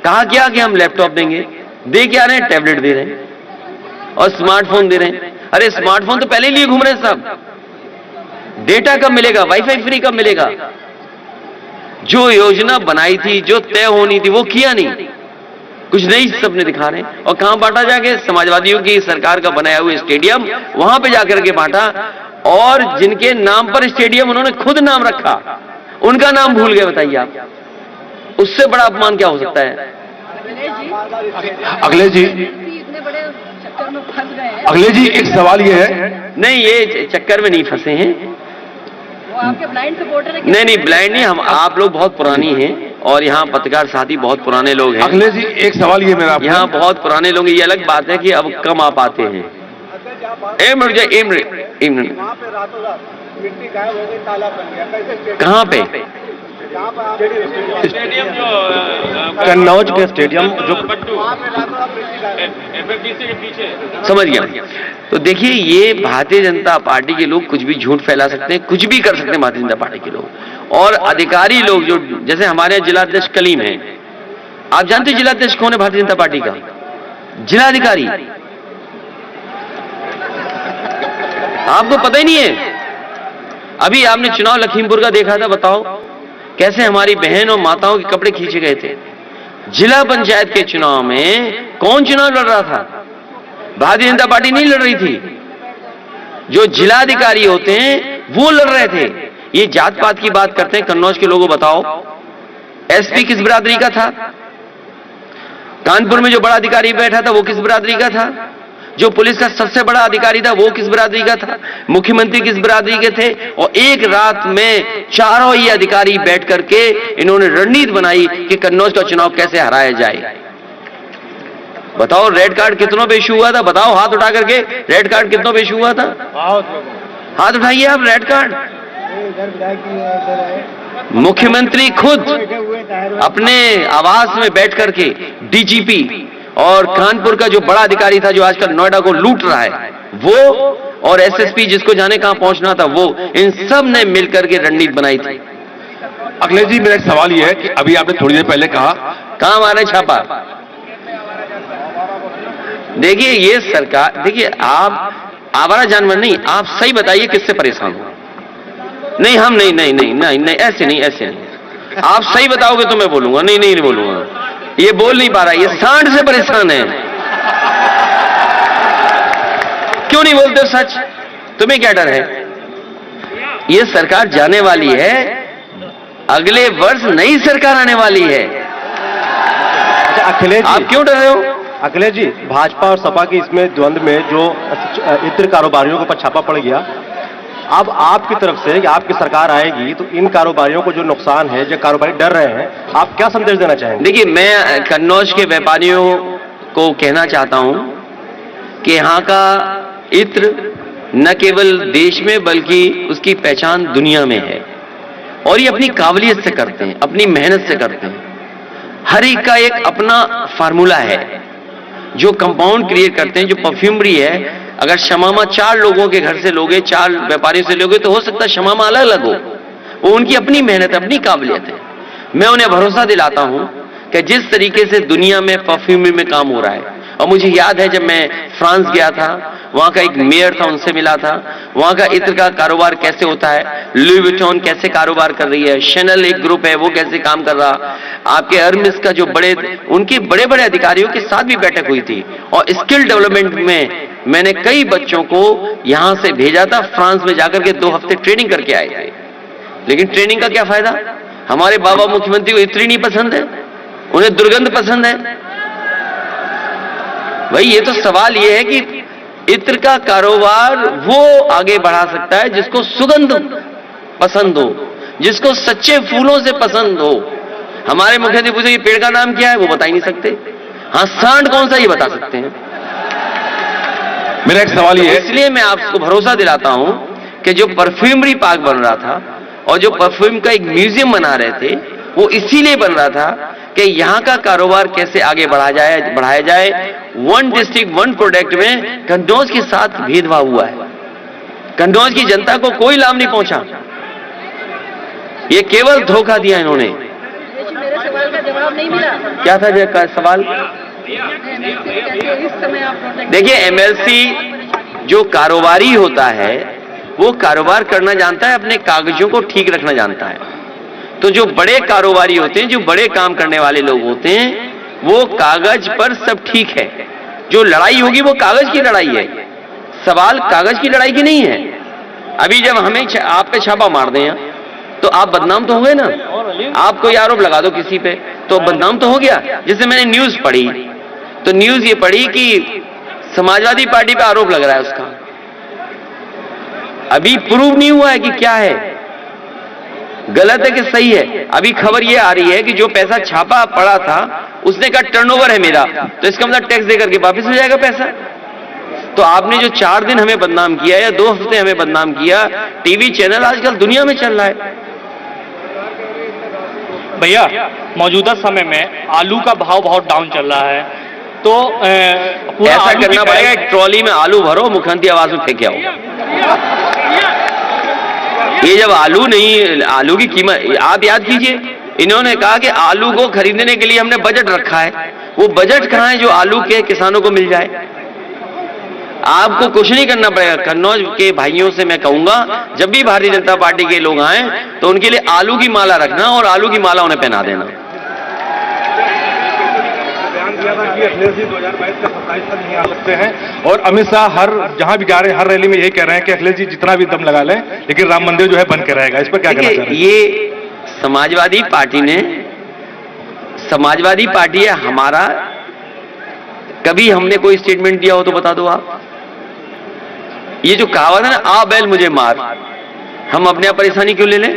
कहा क्या कि हम लैपटॉप देंगे, दे क्या रहे हैं? टैबलेट दे रहे हैं और स्मार्टफोन दे रहे हैं। अरे स्मार्टफोन तो पहले लिए घूम रहे हैं सब। डेटा कब मिलेगा? वाईफाई फ्री कब मिलेगा? जो योजना बनाई थी, जो तय होनी थी, वो किया नहीं, कुछ नई सपने दिखा रहे हैं। और कहां बांटा जाके? समाजवादियों की सरकार का बनाया हुआ स्टेडियम, वहां पे जाकर के बांटा। और जिनके नाम पर स्टेडियम उन्होंने खुद नाम रखा, उनका नाम भूल गए। बताइए आप, उससे बड़ा अपमान क्या हो सकता है? अखिलेश जी, अखिलेश जी, एक सवाल ये है। नहीं, ये चक्कर में नहीं फंसे हैं। आपके ब्लाइंड सपोर्टर है? नहीं, ब्लाइंड नहीं, हम आप लोग बहुत पुरानी हैं और यहाँ पत्रकार साथी बहुत पुराने लोग हैं। अखिलेश जी, एक सवाल ये मेरा, यहाँ बहुत पुराने लोग, ये अलग बात है कि अब कम आ पाते हैं। एक मिनट, कहाँ पे? स्टेडियम जो कन्नौज के स्टेडियम जो समझ गया। तो देखिए, ये भारतीय जनता पार्टी के लोग कुछ भी झूठ फैला सकते हैं, कुछ भी कर सकते हैं भारतीय जनता पार्टी के लोग। और अधिकारी लोग जो, जैसे हमारे यहाँ जिलाध्यक्ष कलीम है, आप जानते हैं जिलाध्यक्ष कौन है भारतीय जनता पार्टी का? जिलाधिकारी। आपको पता ही नहीं है? अभी आपने चुनाव लखीमपुर का देखा था, बताओ कैसे हमारी बहन और माताओं के कपड़े खींचे गए थे। जिला पंचायत के चुनाव में कौन चुनाव लड़ रहा था? भारतीय जनता पार्टी नहीं लड़ रही थी, जो जिलाधिकारी होते हैं वो लड़ रहे थे। ये जात पात की बात करते हैं। कन्नौज के लोगों बताओ, एसपी किस बिरादरी का था? कानपुर में जो बड़ा अधिकारी बैठा था वो किस बिरादरी का था? जो पुलिस का सबसे बड़ा अधिकारी था वो किस बिरादरी का था? मुख्यमंत्री किस बिरादरी के थे? और एक रात में चारों ही अधिकारी बैठ करके इन्होंने रणनीति बनाई कि कन्नौज का चुनाव कैसे हराया जाए। बताओ, रेड कार्ड कितनों पे इशू हुआ था? बताओ हाथ उठा करके, रेड कार्ड कितनों पे इशू हुआ था? हाथ उठाइए आप। रेड कार्ड मुख्यमंत्री खुद अपने आवास में बैठ करके, डीजीपी और कानपुर का जो बड़ा अधिकारी था जो आजकल नोएडा को लूट रहा है वो, और एसएसपी जिसको जाने कहां पहुंचना था वो, इन सब ने मिलकर के रणनीति बनाई थी। अखिलेश जी, मेरा एक सवाल ये है कि अभी आपने थोड़ी देर पहले कहा, कहां मारे छापा? देखिए, ये सरकार, देखिए आप आवारा जानवर नहीं, आप सही बताइए किससे परेशान हो? नहीं, हम नहीं, ऐसे नहीं। आप सही बताओगे तो मैं बोलूंगा। नहीं बोलूंगा। ये बोल नहीं पा रहा, ये सांड से परेशान है। क्यों नहीं बोलते सच? तुम्हें क्या डर है? ये सरकार जाने वाली है, अगले वर्ष नई सरकार आने वाली है। अच्छा अखिलेश जी, आप क्यों डर रहे हो? अखिलेश जी, भाजपा और सपा की इसमें द्वंद्व में जो इत्र कारोबारियों के ऊपर छापा पड़ गया, अब आपकी तरफ से आपकी सरकार आएगी तो इन कारोबारियों को जो नुकसान है, जो कारोबारी डर रहे हैं, आप क्या संदेश देना चाहेंगे? देखिए, मैं कन्नौज के व्यापारियों को कहना चाहता हूं कि यहाँ का इत्र न केवल देश में बल्कि उसकी पहचान दुनिया में है और ये अपनी काबिलियत से करते हैं, अपनी मेहनत से करते हैं। हर एक का एक अपना फार्मूला है। जो कंपाउंड क्रिएट करते हैं, जो परफ्यूमरी है, अगर शमामा 4 लोगों के घर से लोगे, 4 व्यापारियों से लोगे, तो हो सकता है शमामा अलग अलग हो। वो उनकी अपनी मेहनत, अपनी काबिलियत है। मैं उन्हें भरोसा दिलाता हूं कि जिस तरीके से दुनिया में परफ्यूमरी में काम हो रहा है, और मुझे याद है जब मैं फ्रांस गया था, वहां का एक मेयर था, उनसे मिला था, वहां का इत्र का कारोबार कैसे होता है, लुई विटॉन कैसे कारोबार कर रही है, शैनल एक ग्रुप है वो कैसे काम कर रहा, आपके हर्मेस का जो उनके बड़े बड़े अधिकारियों के साथ भी बैठक हुई थी। और स्किल डेवलपमेंट में मैंने कई बच्चों को यहां से भेजा था, फ्रांस में जाकर के 2 हफ्ते ट्रेनिंग करके आए थे। लेकिन ट्रेनिंग का क्या फायदा? हमारे बाबा मुख्यमंत्री को इत्र नहीं पसंद है, उन्हें दुर्गंध पसंद है। भाई ये तो सवाल ये है कि इत्र का कारोबार वो आगे बढ़ा सकता है जिसको सुगंध पसंद हो, जिसको सच्चे फूलों से पसंद हो। हमारे मुख्यमंत्री पूछे ये पेड़ का नाम क्या है, वो बता ही नहीं सकते। हाँ, सांड कौन सा ये बता सकते हैं। मेरा एक सवाल ये है, इसलिए मैं आपको भरोसा दिलाता हूं कि जो परफ्यूमरी पार्क बन रहा था और जो परफ्यूम का एक म्यूजियम बना रहे थे, वो इसीलिए बन रहा था कि यहां का कारोबार कैसे आगे बढ़ाया जाए। 1 डिस्ट्रिक्ट 1 प्रोडक्ट में कन्नौज के साथ भेदभाव हुआ है, कन्नौज की जनता को कोई लाभ नहीं पहुंचा, ये केवल धोखा दिया इन्होंने। मेरे सवाल का जवाब नहीं मिला। क्या था सवाल? देखिए, एमएलसी जो कारोबारी होता है वो कारोबार करना जानता है, अपने कागजों को ठीक रखना जानता है। तो जो बड़े कारोबारी होते हैं, जो बड़े काम करने वाले लोग होते हैं, वो कागज पर सब ठीक है। जो लड़ाई होगी वो कागज की लड़ाई है, सवाल कागज की लड़ाई की नहीं है। अभी जब हमें आप पे छापा मार दें तो आप बदनाम तो हो गए ना। आप कोई आरोप लगा दो किसी पे तो बदनाम तो हो गया। जैसे मैंने न्यूज पढ़ी तो न्यूज ये पढ़ी कि समाजवादी पार्टी पे आरोप लग रहा है उसका, अभी प्रूव नहीं हुआ है कि क्या है, गलत है कि सही है। अभी खबर ये आ रही है कि जो पैसा छापा पड़ा था उसने कहा टर्नओवर है मेरा, तो इसका मतलब टैक्स देकर के वापस हो जाएगा पैसा। तो आपने जो 4 दिन हमें बदनाम किया या 2 हफ्ते हमें बदनाम किया, टीवी चैनल आजकल दुनिया में चल रहा है। भैया, मौजूदा समय में आलू का भाव बहुत डाउन चल रहा है, तो ऐसा करना पड़ेगा, एक ट्रॉली में आलू भरो, मुख्यमंत्री आवास में फेंक आओ। ये जब आलू की कीमत, आप याद कीजिए, इन्होंने कहा कि आलू को खरीदने के लिए हमने बजट रखा है, वो बजट कहां है जो आलू के किसानों को मिल जाए। आपको कुछ नहीं करना पड़ेगा। कन्नौज के भाइयों से मैं कहूंगा, जब भी भारतीय जनता पार्टी के लोग आए तो उनके लिए आलू की माला रखना और आलू की माला उन्हें पहना देना। अखिलेश जी 2022 का 27 तक नहीं आ सकते हैं, और अमित शाह जहां भी जा रहे हैं हर रैली में यही कह रहे हैं कि अखिलेश जी जितना भी दम लगा लें लेकिन राम मंदिर जो है बन के रहेगा। इस पर क्या कहना चाह रहे हैं? ये समाजवादी पार्टी है हमारा, कभी हमने कोई स्टेटमेंट दिया हो तो बता दो आप। ये जो कहावत है ना, आ बैल मुझे मार, हम अपने आप परेशानी क्यों ले लें।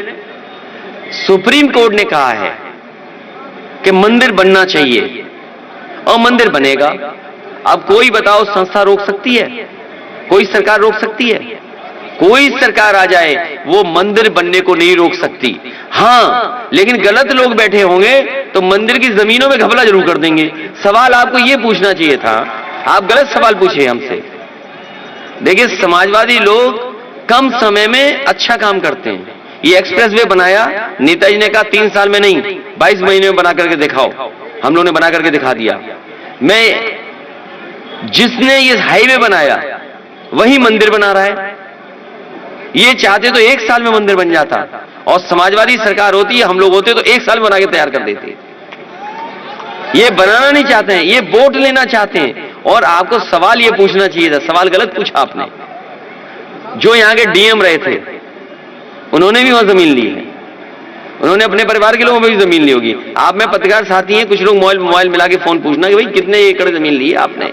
सुप्रीम कोर्ट ने कहा है कि मंदिर बनना चाहिए और मंदिर बनेगा। अब कोई बताओ संस्था रोक सकती है? कोई सरकार रोक सकती है? कोई सरकार आ जाए वो मंदिर बनने को नहीं रोक सकती। हां, लेकिन गलत लोग बैठे होंगे तो मंदिर की जमीनों में घपला जरूर कर देंगे। सवाल आपको ये पूछना चाहिए था, आप गलत सवाल पूछे हमसे। देखिए, समाजवादी लोग कम समय में अच्छा काम करते हैं। ये एक्सप्रेस वे बनाया, नेताजी ने कहा 3 साल में नहीं 22 महीने में बना करके दिखाओ, हम लोगों ने बना करके दिखा दिया। जिसने ये हाईवे बनाया वही मंदिर बना रहा है। ये चाहते तो 1 साल में मंदिर बन जाता, और समाजवादी सरकार होती है, हम लोग होते तो 1 साल में बना के तैयार कर देते। ये बनाना नहीं चाहते हैं, ये वोट लेना चाहते हैं। और आपको सवाल ये पूछना चाहिए था, सवाल गलत पूछा आपने। जो यहां के डीएम रहे थे उन्होंने भी वहां जमीन ली है, उन्होंने अपने परिवार के लोगों में भी जमीन ली होगी। आप में पत्रकार साथी हैं, कुछ लोग मोबाइल मिला के फोन पूछना कि भाई कितने एकड़ जमीन ली है आपने।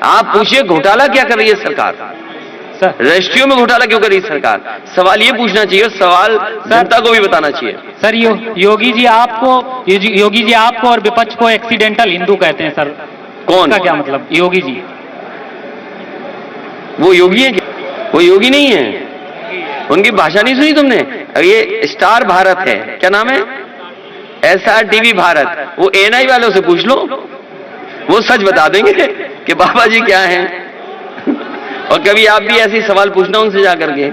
आप पूछिए घोटाला क्या कर रही है सरकार, रजिस्ट्रियों में घोटाला क्यों कर रही है सरकार। सवाल ये पूछना चाहिए, सवाल जनता को भी बताना चाहिए। सर, योगी जी आपको और विपक्ष को एक्सीडेंटल हिंदू कहते हैं सर, कौन? का क्या मतलब? योगी जी वो योगी है क्या? वो योगी नहीं है, उनकी भाषा नहीं सुनी तुमने? ये स्टार भारत है, क्या नाम है, SRTV भारत, वो NI वालों से पूछ लो, वो सच बता देंगे कि बाबा जी क्या हैं। और कभी आप भी ऐसी सवाल पूछना उनसे जाकर के।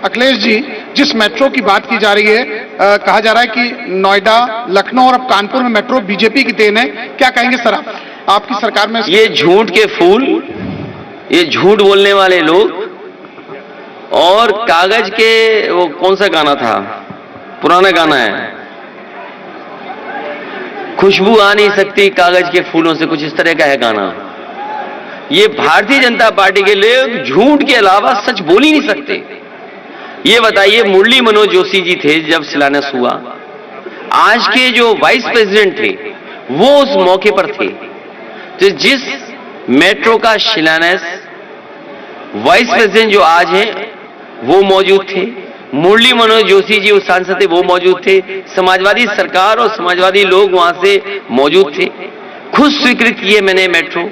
अखिलेश जी, जिस मेट्रो की बात की जा रही है, कहा जा रहा है कि नोएडा, लखनऊ और अब कानपुर में मेट्रो बीजेपी की देन है, क्या कहेंगे सर आप? आपकी सरकार में ये झूठ के फूल, ये झूठ बोलने वाले लोग, और कागज के, वो कौन सा गाना था, पुराना गाना है, खुशबू आ नहीं सकती कागज के फूलों से, कुछ इस तरह का है गाना। ये भारतीय जनता पार्टी के लोग झूठ के अलावा सच बोल ही नहीं सकते। ये बताइए, मुरली मनोज जोशी जी थे जब शिलान्यास हुआ, आज के जो वाइस प्रेसिडेंट थे वो उस मौके पर थे। तो जिस मेट्रो का शिलान्यास वाइस प्रेसिडेंट जो आज हैं वो मौजूद थे, मुरली मनोज जोशी जी उस सांसद थे वो मौजूद थे, समाजवादी सरकार और समाजवादी लोग वहां से मौजूद थे। खुद स्वीकृत किए मैंने मेट्रो,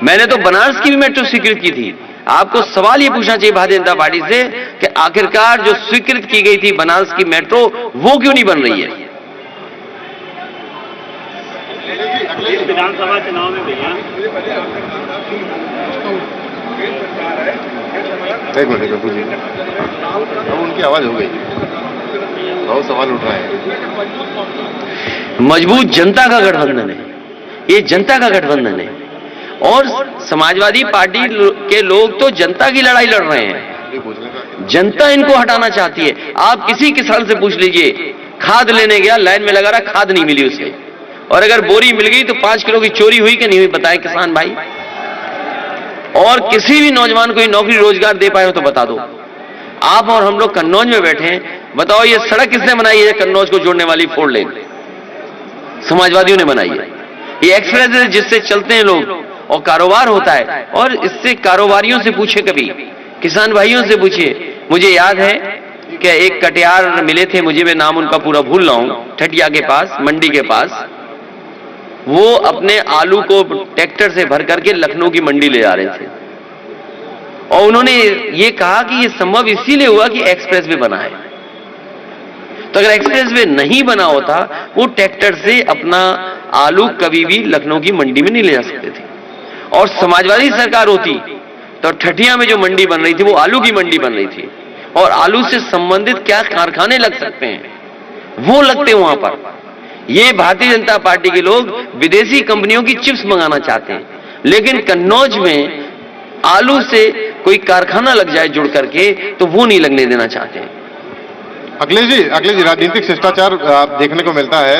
मैंने तो बनारस की भी मेट्रो स्वीकृत की थी। आपको सवाल ये पूछना चाहिए भारतीय जनता पार्टी से कि आखिरकार जो स्वीकृत की गई थी बनारस की मेट्रो वो क्यों नहीं बन रही है। विधानसभा चुनाव में भैया एक मिनट पूछिए, अब उनकी आवाज हो गई, बहुत सवाल उठ रहे हैं। मजबूत जनता का गठबंधन है, ये जनता का गठबंधन है, और समाजवादी पार्टी के लोग तो जनता की लड़ाई लड़ रहे हैं। जनता इनको हटाना चाहती है। आप किसी किसान से पूछ लीजिए, खाद लेने गया, लाइन में लगा रहा, खाद नहीं मिली उसे, और अगर बोरी मिल गई तो 5 किलो की चोरी हुई कि नहीं हुई, बताए किसान भाई। और किसी भी नौजवान को नौकरी रोजगार दे पाए हो तो बता दो। आप और हम लोग कन्नौज में बैठे हैं, बताओ ये सड़क किसने बनाई है? कन्नौज को जोड़ने वाली 4 लेन समाजवादियों ने बनाई है। ये एक्सप्रेस है जिससे चलते हैं लोग और कारोबार होता है, और इससे कारोबारियों से पूछे, कभी किसान भाइयों से पूछिए। मुझे याद है कि एक कटियार मिले थे मुझे, मैं नाम उनका पूरा भूल रहा हूं, ठटिया के पास, मंडी के पास, वो अपने आलू को ट्रैक्टर से भर करके लखनऊ की मंडी ले जा रहे थे, और उन्होंने ये कहा कि ये संभव इसीलिए हुआ कि एक्सप्रेस वे बना है। तो अगर एक्सप्रेस वे नहीं बना होता, वो ट्रैक्टर से अपना आलू कभी भी लखनऊ की मंडी में नहीं ले जा सकते थे। और समाजवादी सरकार होती तो ठठिया में जो मंडी बन रही थी वो आलू की मंडी बन रही थी, और आलू से संबंधित क्या कारखाने लग सकते हैं वो लगते वहां पर। ये भारतीय जनता पार्टी के लोग विदेशी कंपनियों की चिप्स मंगाना चाहते हैं, लेकिन कन्नौज में आलू से कोई कारखाना लग जाए जुड़ करके तो वो नहीं लगने देना चाहते हैं। अखिलेश जी, राजनीतिक शिष्टाचार देखने को मिलता है।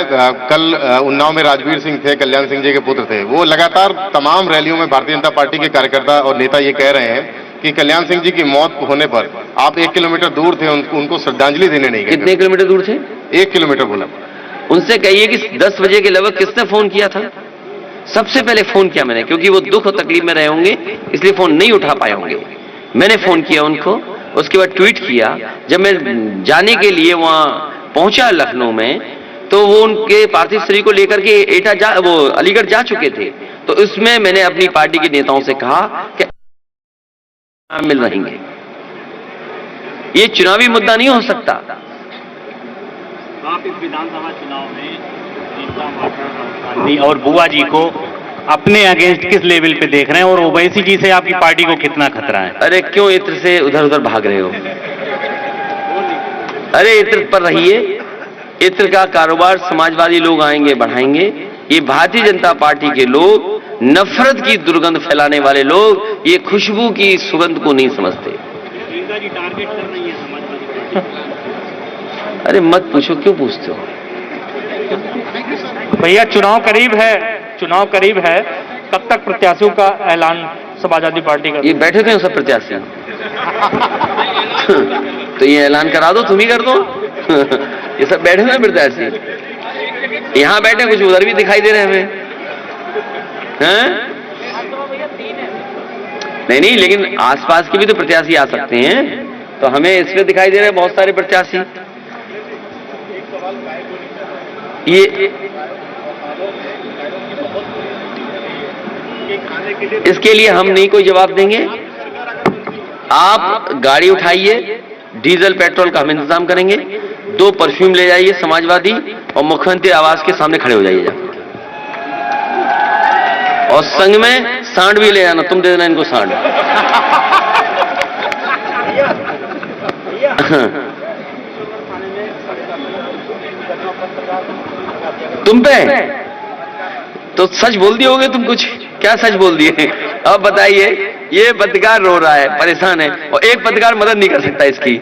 कल उन्नाव में राजवीर सिंह थे, कल्याण सिंह जी के पुत्र थे, वो लगातार तमाम रैलियों में भारतीय जनता पार्टी के कार्यकर्ता और नेता ये कह रहे हैं कि कल्याण सिंह जी की मौत होने पर आप 1 किलोमीटर दूर थे, उनको श्रद्धांजलि देने नहीं गए। कितने किलोमीटर दूर थे? 1 किलोमीटर बोला। उनसे कहिए कि 10 बजे के लगभग किसने फोन किया था? सबसे पहले फोन किया मैंने, क्योंकि वो दुख और तकलीफ में रहे होंगे इसलिए फोन नहीं उठा पाए होंगे। मैंने फोन किया उनको, उसके बाद ट्वीट किया। जब मैं जाने के लिए वहां पहुंचा लखनऊ में, तो वो उनके पार्थिव शरीर को लेकर के वो अलीगढ़ जा चुके थे। तो उसमें मैंने अपनी पार्टी के नेताओं से कहा कि मिल रहेंगे, ये चुनावी मुद्दा नहीं हो सकता। आप इस विधानसभा चुनाव में गांधी और बुआ जी को अपने अगेंस्ट किस लेवल पे देख रहे हैं, और ओवैसी जी से आपकी पार्टी को कितना खतरा है? अरे क्यों इत्र से उधर उधर भाग रहे हो? अरे इत्र पर रहिए, इत्र का कारोबार समाजवादी लोग आएंगे बढ़ाएंगे। ये भारतीय जनता पार्टी के लोग, नफरत की दुर्गंध फैलाने वाले लोग, ये खुशबू की सुगंध को नहीं समझते। टारगेट कर रही है समाजवादी पार्टी। अरे मत पूछो, क्यों पूछते हो? भैया चुनाव करीब है, कब तक प्रत्याशियों का ऐलान समाजवादी पार्टी का? ये बैठे थे सब प्रत्याशी तो ये ऐलान करा दो, तुम ही कर दो ये सब बैठे हुए प्रत्याशी, यहाँ बैठे कुछ उधर भी दिखाई दे रहे हैं हमें, हैं? नहीं, लेकिन आसपास के भी तो प्रत्याशी आ सकते हैं। तो हमें इसमें दिखाई दे रहे हैं बहुत सारे प्रत्याशी। ये इसके लिए हम नहीं कोई जवाब देंगे। आप गाड़ी उठाइए, डीजल पेट्रोल का हम इंतजाम करेंगे, 2 परफ्यूम ले जाइए समाजवादी, और मुख्यमंत्री आवास के सामने खड़े हो जाइए। और संग में सांड भी ले आना, तुम दे देना इनको सांड। तुम पे तो सच बोल दिए होगे तुम, कुछ क्या सच बोल दिए? अब बताइए, ये पत्रकार रो रहा है, परेशान है, और एक पत्रकार मदद नहीं कर सकता इसकी।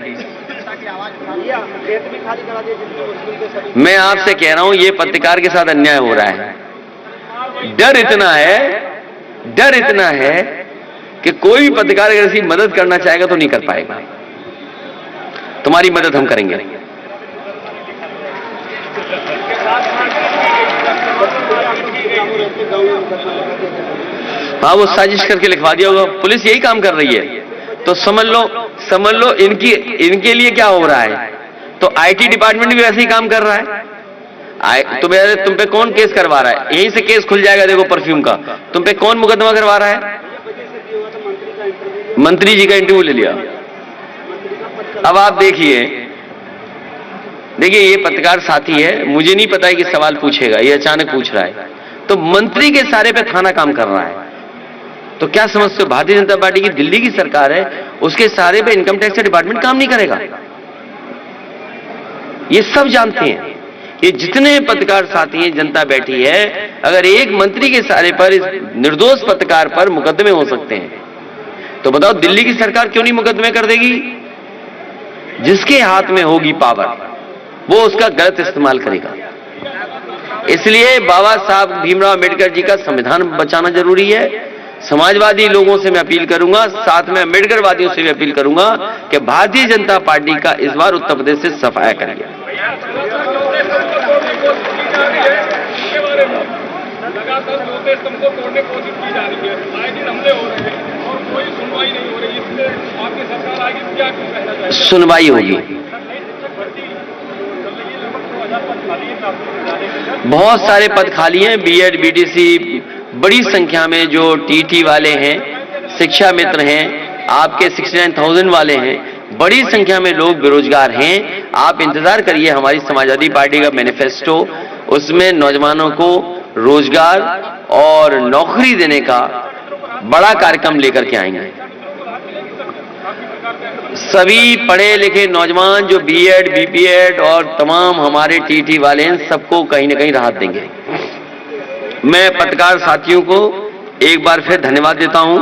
मैं आपसे कह रहा हूं, ये पत्रकार के साथ अन्याय हो रहा है। डर इतना है कि कोई भी पत्रकार अगर ऐसी मदद करना चाहेगा तो नहीं कर पाएगा। तुम्हारी मदद हम करेंगे। हाँ, वो साजिश करके लिखवा दिया होगा, पुलिस यही काम कर रही है। तो समझ लो इनके लिए क्या हो रहा है। तो आईटी डिपार्टमेंट भी वैसे ही काम कर रहा है। तुम पे कौन केस करवा रहा है? यहीं से केस खुल जाएगा, देखो परफ्यूम का। तुम पे कौन मुकदमा करवा रहा है? मंत्री जी का इंटरव्यू ले लिया। अब आप देखिए, ये पत्रकार साथी है, मुझे नहीं पता है कि सवाल पूछेगा, ये अचानक पूछ रहा है। तो मंत्री के सारे पे थाना काम कर रहा है। तो क्या समझते हो, भारतीय जनता पार्टी की दिल्ली की सरकार है, उसके सारे पे इनकम टैक्स का डिपार्टमेंट काम नहीं करेगा? ये सब जानते हैं। ये जितने पत्रकार साथी हैं, जनता बैठी है, अगर एक मंत्री के सारे पर, इस निर्दोष पत्रकार पर मुकदमे हो सकते हैं, तो बताओ दिल्ली की सरकार क्यों नहीं मुकदमे कर देगी? जिसके हाथ में होगी पावर, वो उसका गलत इस्तेमाल करेगा। इसलिए बाबा साहब भीमराव अंबेडकर जी का संविधान बचाना जरूरी है। समाजवादी लोगों से मैं अपील करूंगा, साथ में अंबेडकरवादियों से भी अपील करूंगा कि भारतीय जनता पार्टी का इस बार उत्तर प्रदेश से सफाया करिए। लगातार तुमको तोड़ने की कोशिश की जा रही है, आए दिन हमले हो रहे हैं और कोई सुनवाई नहीं हो रही। इसलिए आपकी सरकार आएगी, क्या कहना चाहिए? सुनवाई होगी। बहुत सारे पद खाली हैं, बीएड, बीटीसी, बड़ी संख्या में जो टीटी वाले हैं, शिक्षा मित्र हैं, आपके 69,000 वाले हैं, बड़ी संख्या में लोग बेरोजगार हैं। आप इंतजार करिए, हमारी समाजवादी पार्टी का मैनिफेस्टो, उसमें नौजवानों को रोजगार और नौकरी देने का बड़ा कार्यक्रम लेकर के आएंगे। सभी पढ़े लिखे नौजवान जो बीएड, बीपीएड और तमाम हमारे टीटी वाले हैं, सबको कहीं ना कहीं राहत देंगे। मैं पत्रकार साथियों को एक बार फिर धन्यवाद देता हूं